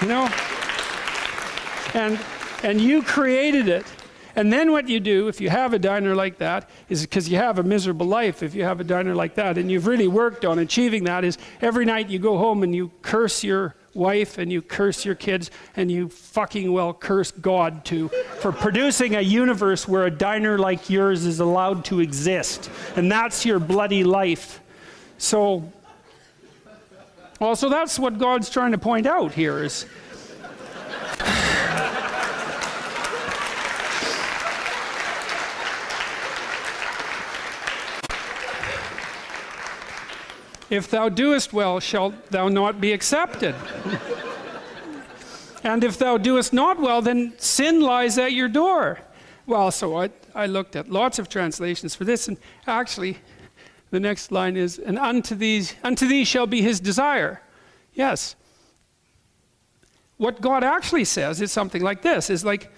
You know? And you created it. And then what you do, if you have a diner like that, is because you have a miserable life if you have a diner like that, and you've really worked on achieving that, is every night you go home and you curse your wife and you curse your kids, and you fucking well curse God too for producing a universe where a diner like yours is allowed to exist. And that's your bloody life. So, also that's what God's trying to point out here is, if thou doest well, shalt thou not be accepted. And if thou doest not well, then sin lies at your door. Well, so I looked at lots of translations for this, and actually, the next line is, and unto these shall be his desire. Yes. What God actually says is something like this, is like,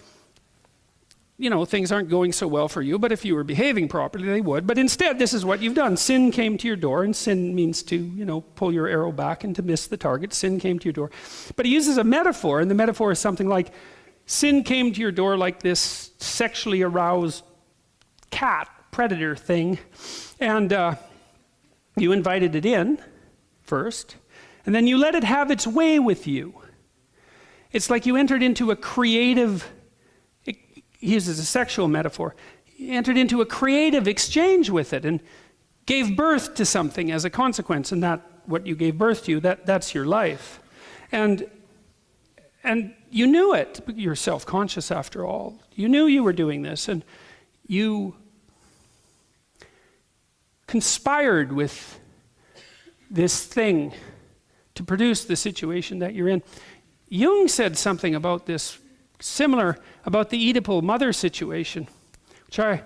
you know, things aren't going so well for you, but if you were behaving properly, they would. But instead, this is what you've done. Sin came to your door, and sin means to, you know, pull your arrow back and to miss the target. Sin came to your door. But he uses a metaphor, and the metaphor is something like, sin came to your door like this sexually aroused cat, predator thing, and you invited it in first, and then you let it have its way with you. It's like you entered into a creative, he uses a sexual metaphor, he entered into a creative exchange with it and gave birth to something as a consequence, and that what you gave birth to, that's your life. And you knew it. You're self-conscious after all. You knew you were doing this, and you conspired with this thing to produce the situation that you're in. Jung said something about this, similar about the Oedipal mother situation, it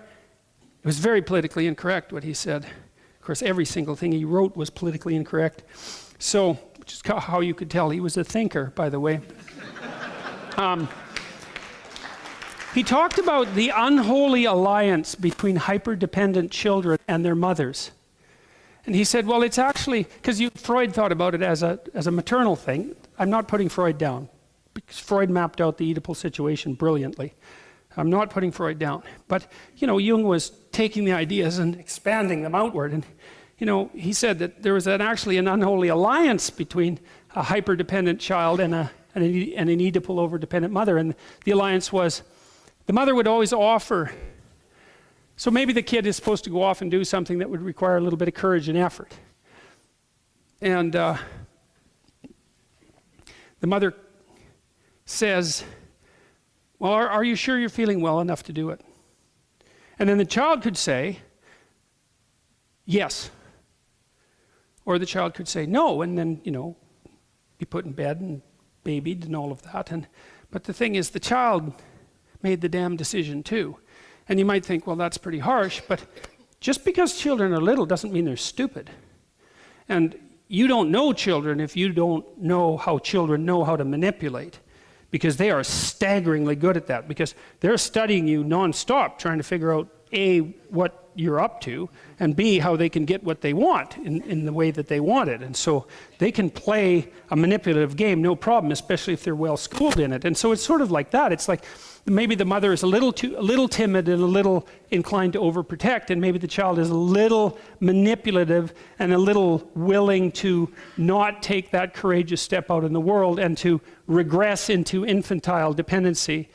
was very politically incorrect what he said. Of course, every single thing he wrote was politically incorrect. So, which is how you could tell he was a thinker, by the way. He talked about the unholy alliance between hyper-dependent children and their mothers. And he said, well, it's actually, because Freud thought about it as a maternal thing. I'm not putting Freud down, because Freud mapped out the Oedipal situation brilliantly. I'm not putting Freud down. But, Jung was taking the ideas and expanding them outward. And, he said that there was actually an unholy alliance between a hyper-dependent child and an Oedipal over-dependent mother. And the alliance was, the mother would always offer. So maybe the kid is supposed to go off and do something that would require a little bit of courage and effort. And the mother says, well, are you sure you're feeling well enough to do it? And then the child could say, yes. Or the child could say no, and then, be put in bed and babied and all of that. But the thing is, the child made the damn decision too. And you might think, well, that's pretty harsh, but just because children are little doesn't mean they're stupid. And you don't know children if you don't know how children know how to manipulate, because they are staggeringly good at that, because they're studying you nonstop, trying to figure out, A, what you're up to, and B, how they can get what they want in the way that they want it. And so they can play a manipulative game, no problem, especially if they're well schooled in it. And so it's sort of like that. It's like maybe the mother is a little timid and a little inclined to overprotect, and maybe the child is a little manipulative and a little willing to not take that courageous step out in the world and to regress into infantile dependency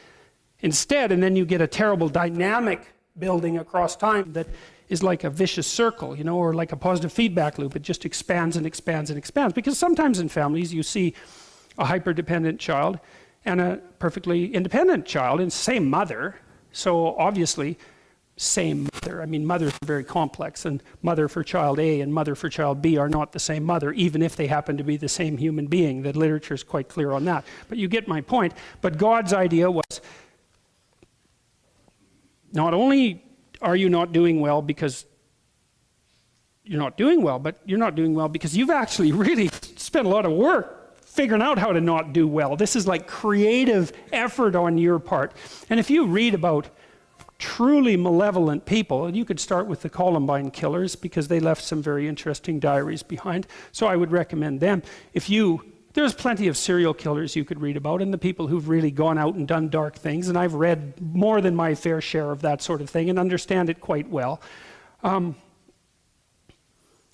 instead. And then you get a terrible dynamic building across time that is like a vicious circle, or like a positive feedback loop. It just expands and expands and expands. Because sometimes in families you see a hyper-dependent child and a perfectly independent child, and same mother. So obviously, same mother. I mean, mothers are very complex, and mother for child A and mother for child B are not the same mother, even if they happen to be the same human being. The literature is quite clear on that. But you get my point. But God's idea was, not only are you not doing well because you're not doing well, but you're not doing well because you've actually really spent a lot of work figuring out how to not do well. This is like creative effort on your part. And if you read about truly malevolent people, and you could start with the Columbine killers, because they left some very interesting diaries behind. So I would recommend them. There's plenty of serial killers you could read about, and the people who've really gone out and done dark things, and I've read more than my fair share of that sort of thing and understand it quite well.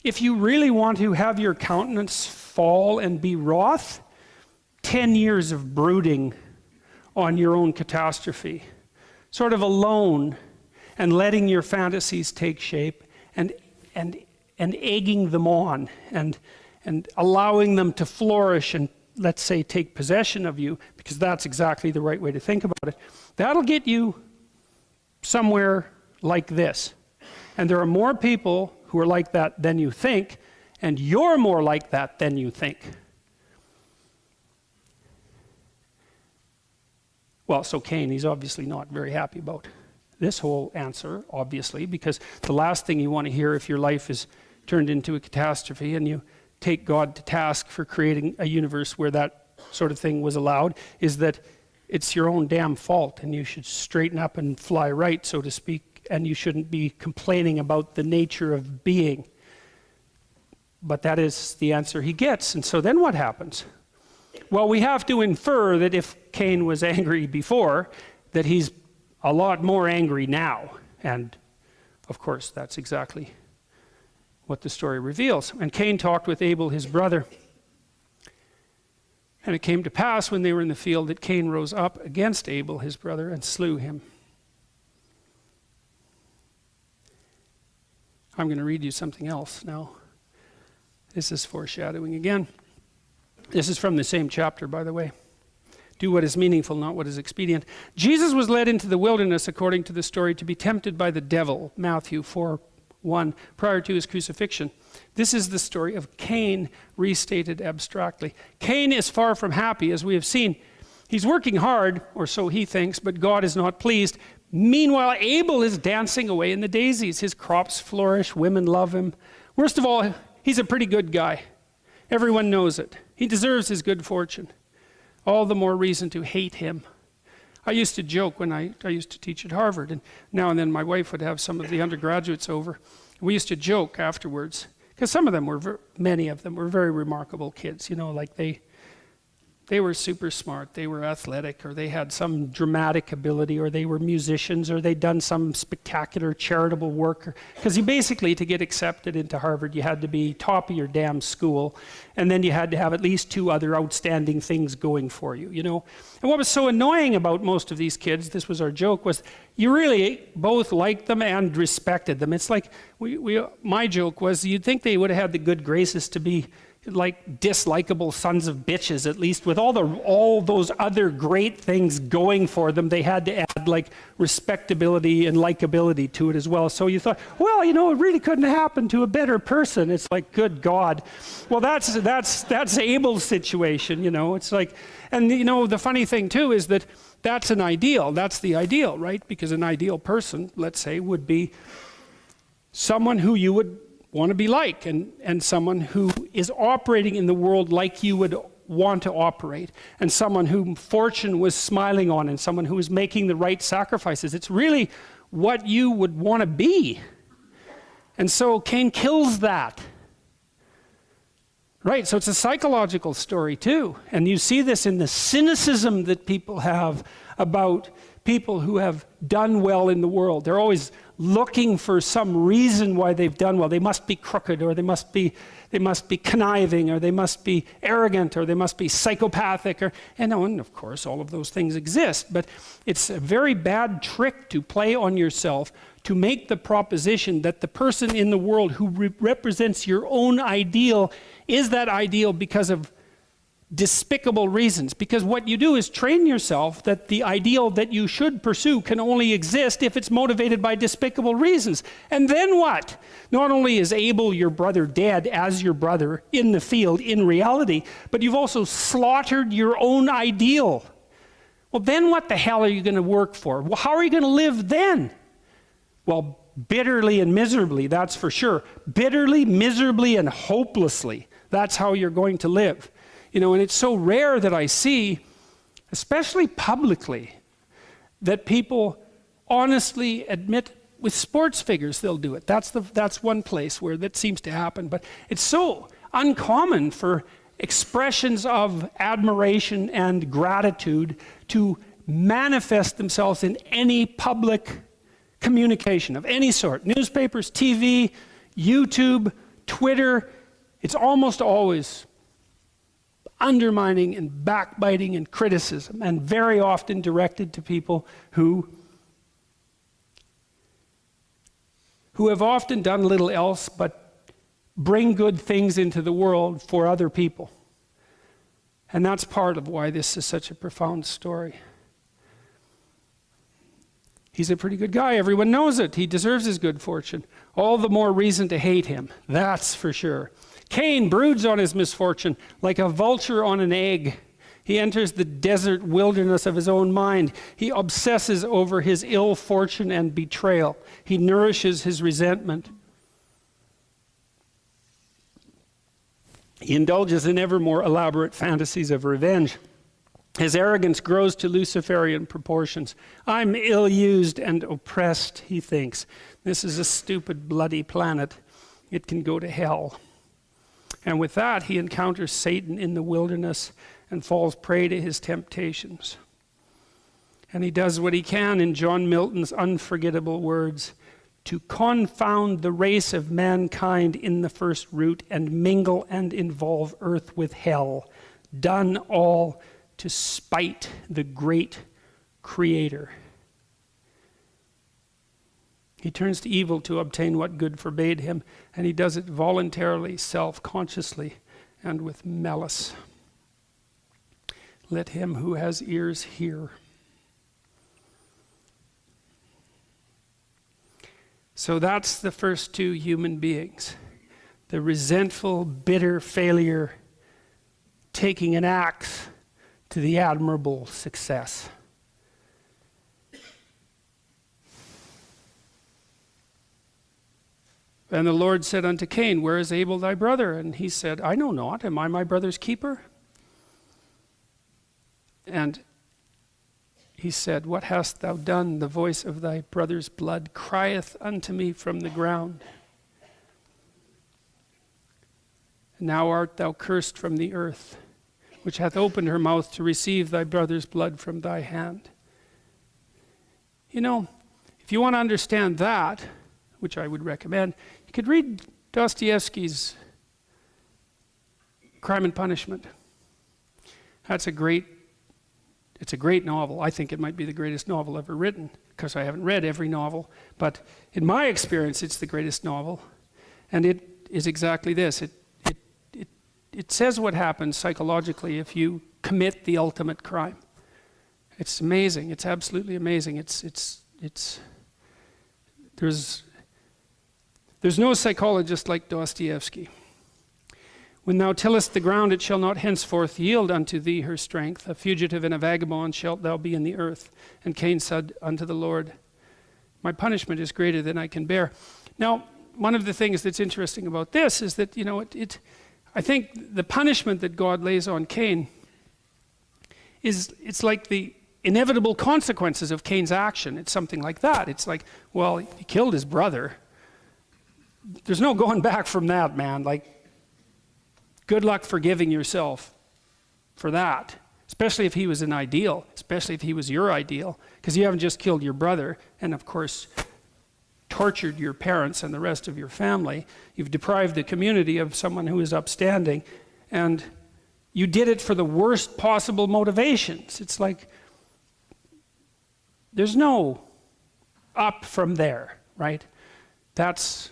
If you really want to have your countenance fall and be wroth, 10 years of brooding on your own catastrophe, sort of alone, and letting your fantasies take shape, and egging them on, and allowing them to flourish and, let's say, take possession of you, because that's exactly the right way to think about it. That'll get you somewhere like this. And there are more people who are like that than you think, and you're more like that than you think. Well, so Cain, he's obviously not very happy about this whole answer, obviously, because the last thing you want to hear if your life is turned into a catastrophe and you take God to task for creating a universe where that sort of thing was allowed, is that it's your own damn fault and you should straighten up and fly right, so to speak, and you shouldn't be complaining about the nature of being. But that is the answer he gets. And so then what happens? Well, we have to infer that if Cain was angry before, that he's a lot more angry now. And of course, that's exactly what the story reveals. And Cain talked with Abel, his brother. And it came to pass when they were in the field that Cain rose up against Abel, his brother, and slew him. I'm going to read you something else now. This is foreshadowing again. This is from the same chapter, by the way. Do what is meaningful, not what is expedient. Jesus was led into the wilderness, according to the story, to be tempted by the devil, Matthew 4:1, prior to his crucifixion. This is the story of Cain, restated abstractly. Cain is far from happy, as we have seen. He's working hard, or so he thinks, but God is not pleased. Meanwhile, Abel is dancing away in the daisies. His crops flourish, women love him. Worst of all, he's a pretty good guy. Everyone knows it. He deserves his good fortune. All the more reason to hate him. I used to joke when I used to teach at Harvard, and now and then my wife would have some of the undergraduates over. We used to joke afterwards, Because some of them were, many of them were very remarkable kids, you know, like they were super smart, they were athletic, or they had some dramatic ability, or they were musicians, or they'd done some spectacular charitable work. Because you basically, to get accepted into Harvard, you had to be top of your damn school, and then you had to have at least 2 other outstanding things going for you, you know. And what was so annoying about most of these kids, this was our joke, was you really both liked them and respected them. It's like, my joke was, you'd think they would have had the good graces to be like dislikable sons of bitches, at least with all those other great things going for them. They had to add like respectability and likability to it as well. So you thought, well, you know, it really couldn't happen to a better person. It's like, good God. Well, that's Abel's situation, you know. It's like, and you know, the funny thing too is that that's an ideal. That's the ideal, right? Because an ideal person, let's say, would be someone who you would want to be like, and someone who is operating in the world like you would want to operate, and someone whom fortune was smiling on, and someone who is making the right sacrifices. It's really what you would want to be. And so Cain kills that. Right, so it's a psychological story too. And you see this in the cynicism that people have about people who have done well in the world. They're always looking for some reason why they've done well. They must be crooked, or they must be conniving, or they must be arrogant, or they must be psychopathic, and of course all of those things exist. But it's a very bad trick to play on yourself to make the proposition that the person in the world who represents your own ideal is that ideal because of despicable reasons. Because what you do is train yourself that the ideal that you should pursue can only exist if it's motivated by despicable reasons. And then what? Not only is Abel, your brother, dead as your brother in the field in reality, but you've also slaughtered your own ideal. Well, then what the hell are you going to work for? Well, how are you going to live then? Well, bitterly and miserably, that's for sure. Bitterly, miserably, and hopelessly. That's how you're going to live. You know, and it's so rare that I see, especially publicly, that people honestly admit, with sports figures they'll do it. That's one place where that seems to happen. But it's so uncommon for expressions of admiration and gratitude to manifest themselves in any public communication of any sort. Newspapers, TV, YouTube, Twitter. It's almost always undermining and backbiting and criticism, and very often directed to people who have often done little else but bring good things into the world for other people. And that's part of why this is such a profound story. He's a pretty good guy. Everyone knows it. He deserves his good fortune. All the more reason to hate him. That's for sure. Cain broods on his misfortune like a vulture on an egg. He enters the desert wilderness of his own mind. He obsesses over his ill fortune and betrayal. He nourishes his resentment. He indulges in ever more elaborate fantasies of revenge. His arrogance grows to Luciferian proportions. I'm ill-used and oppressed, he thinks. This is a stupid, bloody planet. It can go to hell. And with that, he encounters Satan in the wilderness and falls prey to his temptations. And he does what he can, in John Milton's unforgettable words, to confound the race of mankind in the first root and mingle and involve earth with hell, done all to spite the great Creator. He turns to evil to obtain what good forbade him, and he does it voluntarily, self-consciously, and with malice. Let him who has ears hear. So that's the first two human beings. The resentful, bitter failure taking an axe to the admirable success. And the Lord said unto Cain, where is Abel thy brother? And he said, I know not. Am I my brother's keeper? And he said, what hast thou done? The voice of thy brother's blood crieth unto me from the ground. And now art thou cursed from the earth, which hath opened her mouth to receive thy brother's blood from thy hand. You know, if you want to understand that, which I would recommend, you could read Dostoevsky's Crime and Punishment. It's a great novel. I think it might be the greatest novel ever written, because I haven't read every novel. But in my experience, it's the greatest novel. And it is exactly this. It says what happens psychologically if you commit the ultimate crime. It's amazing. It's absolutely amazing. There's no psychologist like Dostoevsky. When thou tillest the ground, it shall not henceforth yield unto thee her strength. A fugitive and a vagabond shalt thou be in the earth. And Cain said unto the Lord, my punishment is greater than I can bear. Now, one of the things that's interesting about this is that, I think the punishment that God lays on Cain it's like the inevitable consequences of Cain's action. It's something like that. It's like, well, he killed his brother. There's no going back from that, man. Like, good luck forgiving yourself for that, especially if he was an ideal, especially if he was your ideal, because you haven't just killed your brother and, of course, tortured your parents and the rest of your family. You've deprived the community of someone who is upstanding, and you did it for the worst possible motivations. It's like there's no up from there, right? That's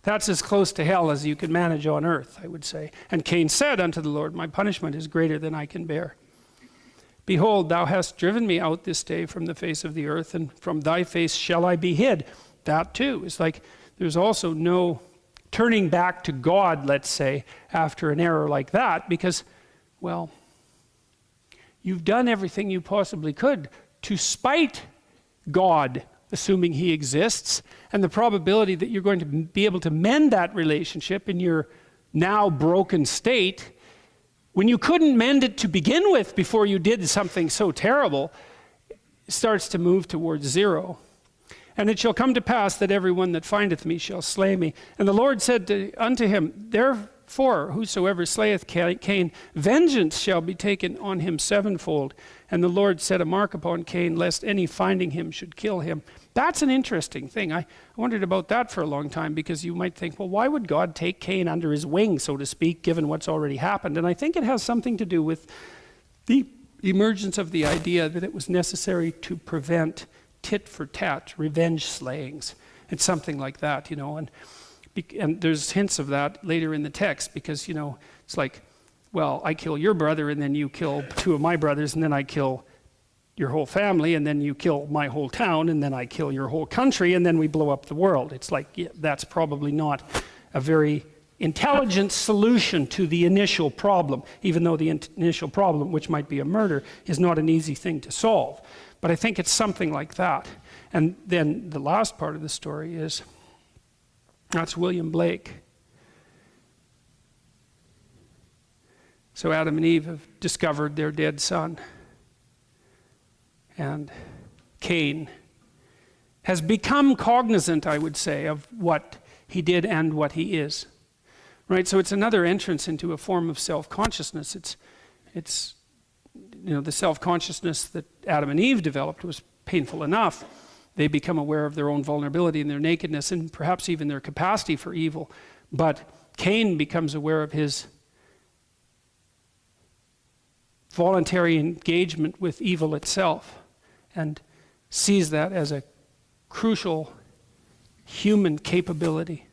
as close to hell as you can manage on earth, I would say. And Cain said unto the Lord, my punishment is greater than I can bear. Behold, thou hast driven me out this day from the face of the earth, and from thy face shall I be hid. That too is like, there's also no turning back to God, let's say, after an error like that, because, well, you've done everything you possibly could to spite God, assuming he exists, and the probability that you're going to be able to mend that relationship in your now broken state, when you couldn't mend it to begin with before you did something so terrible, starts to move towards zero. And it shall come to pass that everyone that findeth me shall slay me. And the Lord said unto him, therefore, whosoever slayeth Cain, vengeance shall be taken on him sevenfold. And the Lord set a mark upon Cain, lest any finding him should kill him. That's an interesting thing. I wondered about that for a long time, because you might think, well, why would God take Cain under his wing, so to speak, given what's already happened? And I think it has something to do with the emergence of the idea that it was necessary to prevent tit for tat, revenge slayings. It's something like that, and there's hints of that later in the text, because, it's like, well, I kill your brother, and then you kill two of my brothers, and then I kill your whole family, and then you kill my whole town, and then I kill your whole country, and then we blow up the world. It's like, yeah, that's probably not a very intelligent solution to the initial problem, even though the initial problem, which might be a murder, is not an easy thing to solve. But I think it's something like that. And then the last part of the story is, that's William Blake. So Adam and Eve have discovered their dead son. And Cain has become cognizant, I would say, of what he did and what he is. Right? So it's another entrance into a form of self-consciousness. It's the self-consciousness that Adam and Eve developed was painful enough. They become aware of their own vulnerability and their nakedness, and perhaps even their capacity for evil. But Cain becomes aware of his voluntary engagement with evil itself, and sees that as a crucial human capability.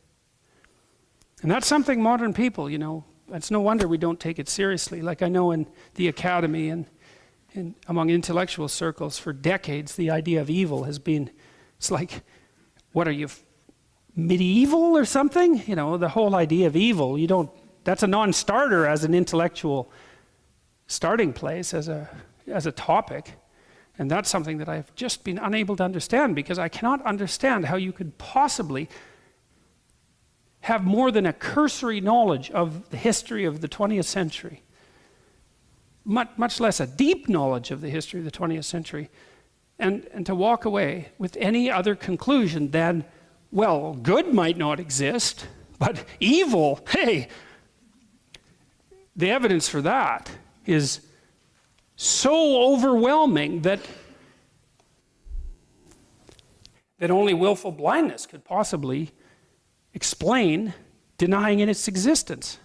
And that's something modern people, it's no wonder we don't take it seriously. Like, I know in the academy and among intellectual circles for decades, the idea of evil has been, it's like, what are you, medieval or something? The whole idea of evil, that's a non-starter as an intellectual starting place, as a topic. And that's something that I've just been unable to understand, because I cannot understand how you could possibly have more than a cursory knowledge of the history of the 20th century, much less a deep knowledge of the history of the 20th century, and to walk away with any other conclusion than, well, good might not exist, but evil, hey, the evidence for that is so overwhelming that only willful blindness could possibly explain denying in its existence.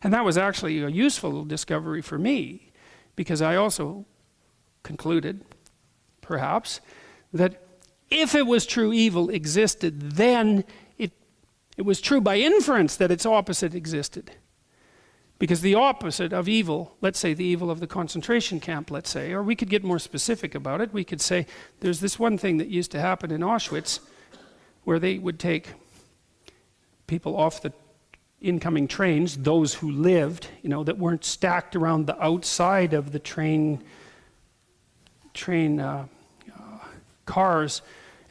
And that was actually a useful discovery for me, because I also concluded, perhaps, that if it was true evil existed, then it was true by inference that its opposite existed. Because the opposite of evil, let's say the evil of the concentration camp, let's say, or we could get more specific about it. We could say there's this one thing that used to happen in Auschwitz where they would take people off the incoming trains, those who lived, that weren't stacked around the outside of the train cars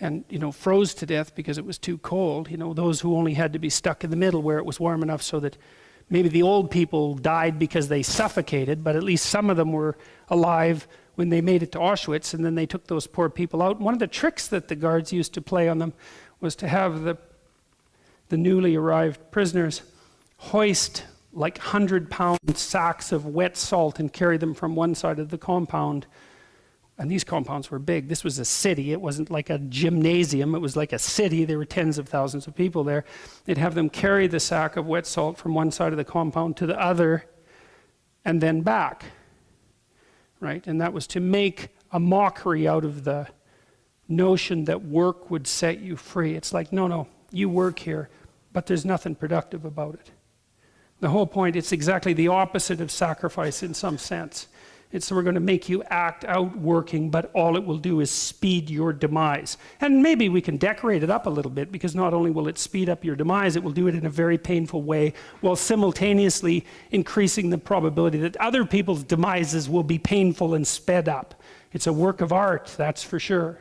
and, froze to death because it was too cold. Those who only had to be stuck in the middle where it was warm enough so that maybe the old people died because they suffocated, but at least some of them were alive when they made it to Auschwitz, and then they took those poor people out. And one of the tricks that the guards used to play on them was to have the newly arrived prisoners hoist like 100-pound sacks of wet salt and carry them from one side of the compound. And these compounds were big. This was a city. It wasn't like a gymnasium. It was like a city. There were tens of thousands of people there. They'd have them carry the sack of wet salt from one side of the compound to the other and then back, right? And that was to make a mockery out of the notion that work would set you free. It's like, no, you work here, but there's nothing productive about it. The whole point, it's exactly the opposite of sacrifice in some sense. It's we're going to make you act out working, but all it will do is speed your demise. And maybe we can decorate it up a little bit, because not only will it speed up your demise, it will do it in a very painful way, while simultaneously increasing the probability that other people's demises will be painful and sped up. It's a work of art, that's for sure.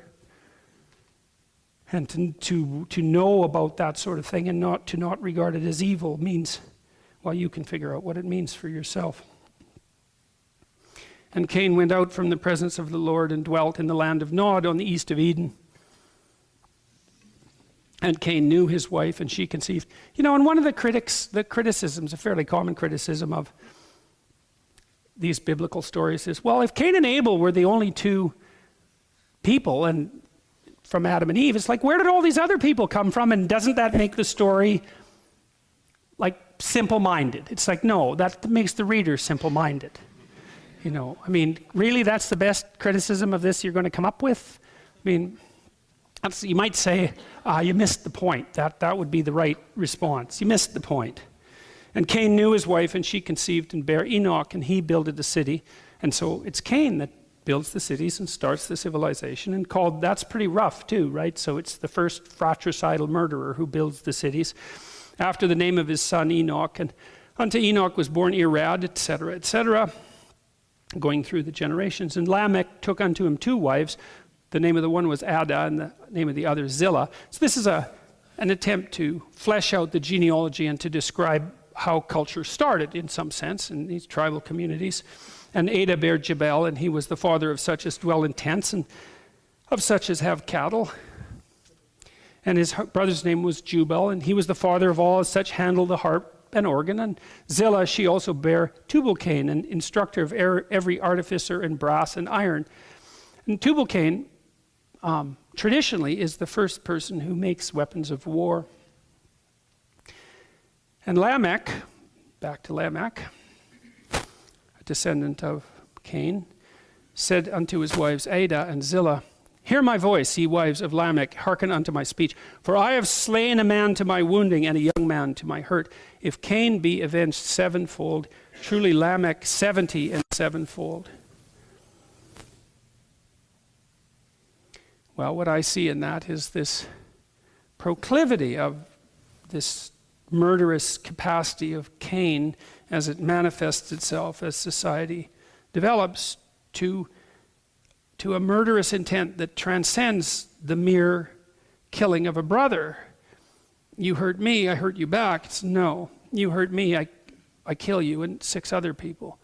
And to know about that sort of thing and not regard it as evil means, well, you can figure out what it means for yourself. And Cain went out from the presence of the Lord and dwelt in the land of Nod on the east of Eden. And Cain knew his wife, and she conceived. And one of the criticisms, a fairly common criticism of these biblical stories is, well, if Cain and Abel were the only two people and from Adam and Eve, it's like, where did all these other people come from? And doesn't that make the story like simple-minded? It's like, no, that makes the reader simple-minded. Really, that's the best criticism of this you're going to come up with? You might say, you missed the point. That would be the right response. You missed the point. And Cain knew his wife, and she conceived and bare Enoch, and he builded the city. And so it's Cain that builds the cities and starts the civilization, and that's pretty rough too, right? So it's the first fratricidal murderer who builds the cities, after the name of his son Enoch. And unto Enoch was born Irad, etc., etc., going through the generations. And Lamech took unto him two wives. The name of the one was Ada, and the name of the other Zillah. So this is an attempt to flesh out the genealogy and to describe how culture started in some sense in these tribal communities. And Ada bare Jabal, and he was the father of such as dwell in tents, and of such as have cattle. And his brother's name was Jubal, and he was the father of all as such handle the harp and organ. And Zillah, she also bare Tubal-Cain, an instructor of every artificer in brass and iron. And Tubal-Cain traditionally is the first person who makes weapons of war. And Lamech, back to Lamech, a descendant of Cain, said unto his wives Ada and Zillah, Hear my voice, ye wives of Lamech, hearken unto my speech. For I have slain a man to my wounding, and a young man to my hurt. If Cain be avenged sevenfold, truly Lamech 70 and sevenfold. Well, what I see in that is this proclivity of this murderous capacity of Cain as it manifests itself as society develops to a murderous intent that transcends the mere killing of a brother. You hurt me, I hurt you back. It's no, you hurt me, I kill you and 6 other people.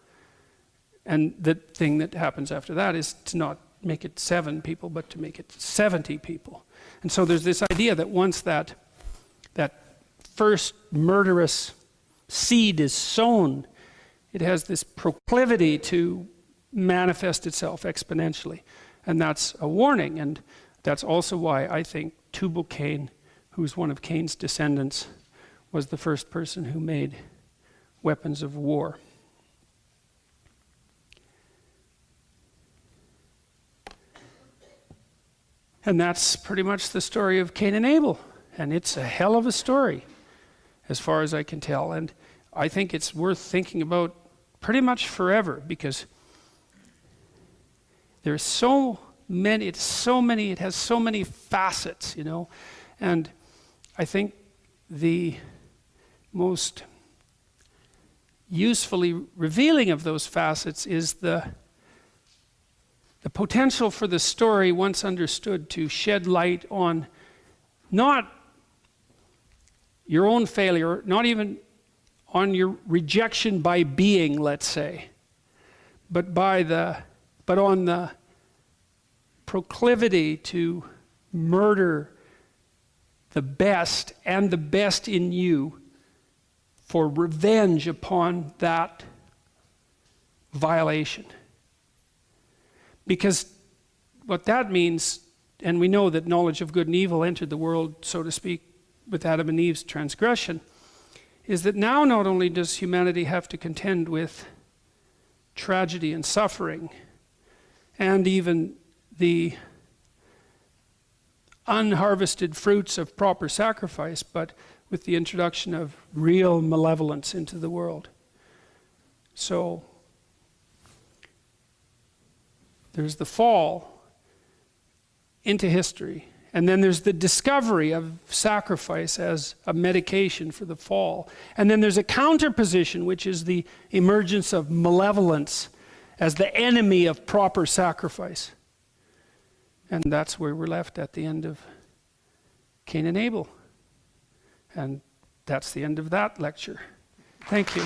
And the thing that happens after that is to not make it 7 people, but to make it 70 people. And so there's this idea that once that first murderous seed is sown, it has this proclivity to manifest itself exponentially. And that's a warning. And that's also why I think Tubal Cain, who's one of Cain's descendants, was the first person who made weapons of war. And that's pretty much the story of Cain and Abel. And it's a hell of a story, as far as I can tell. And I think it's worth thinking about pretty much forever, because there's so many, it has so many facets, you know. And I think the most usefully revealing of those facets is the potential for the story, once understood, to shed light on not your own failure, not even on your rejection by being, let's say, but on the proclivity to murder the best and the best in you for revenge upon that violation. Because what that means, and we know that knowledge of good and evil entered the world, so to speak, with Adam and Eve's transgression, is that now not only does humanity have to contend with tragedy and suffering, and even the unharvested fruits of proper sacrifice, but with the introduction of real malevolence into the world. So there's the fall into history, and then there's the discovery of sacrifice as a medication for the fall. And then there's a counterposition, which is the emergence of malevolence as the enemy of proper sacrifice. And that's where we're left at the end of Cain and Abel. And that's the end of that lecture. Thank you.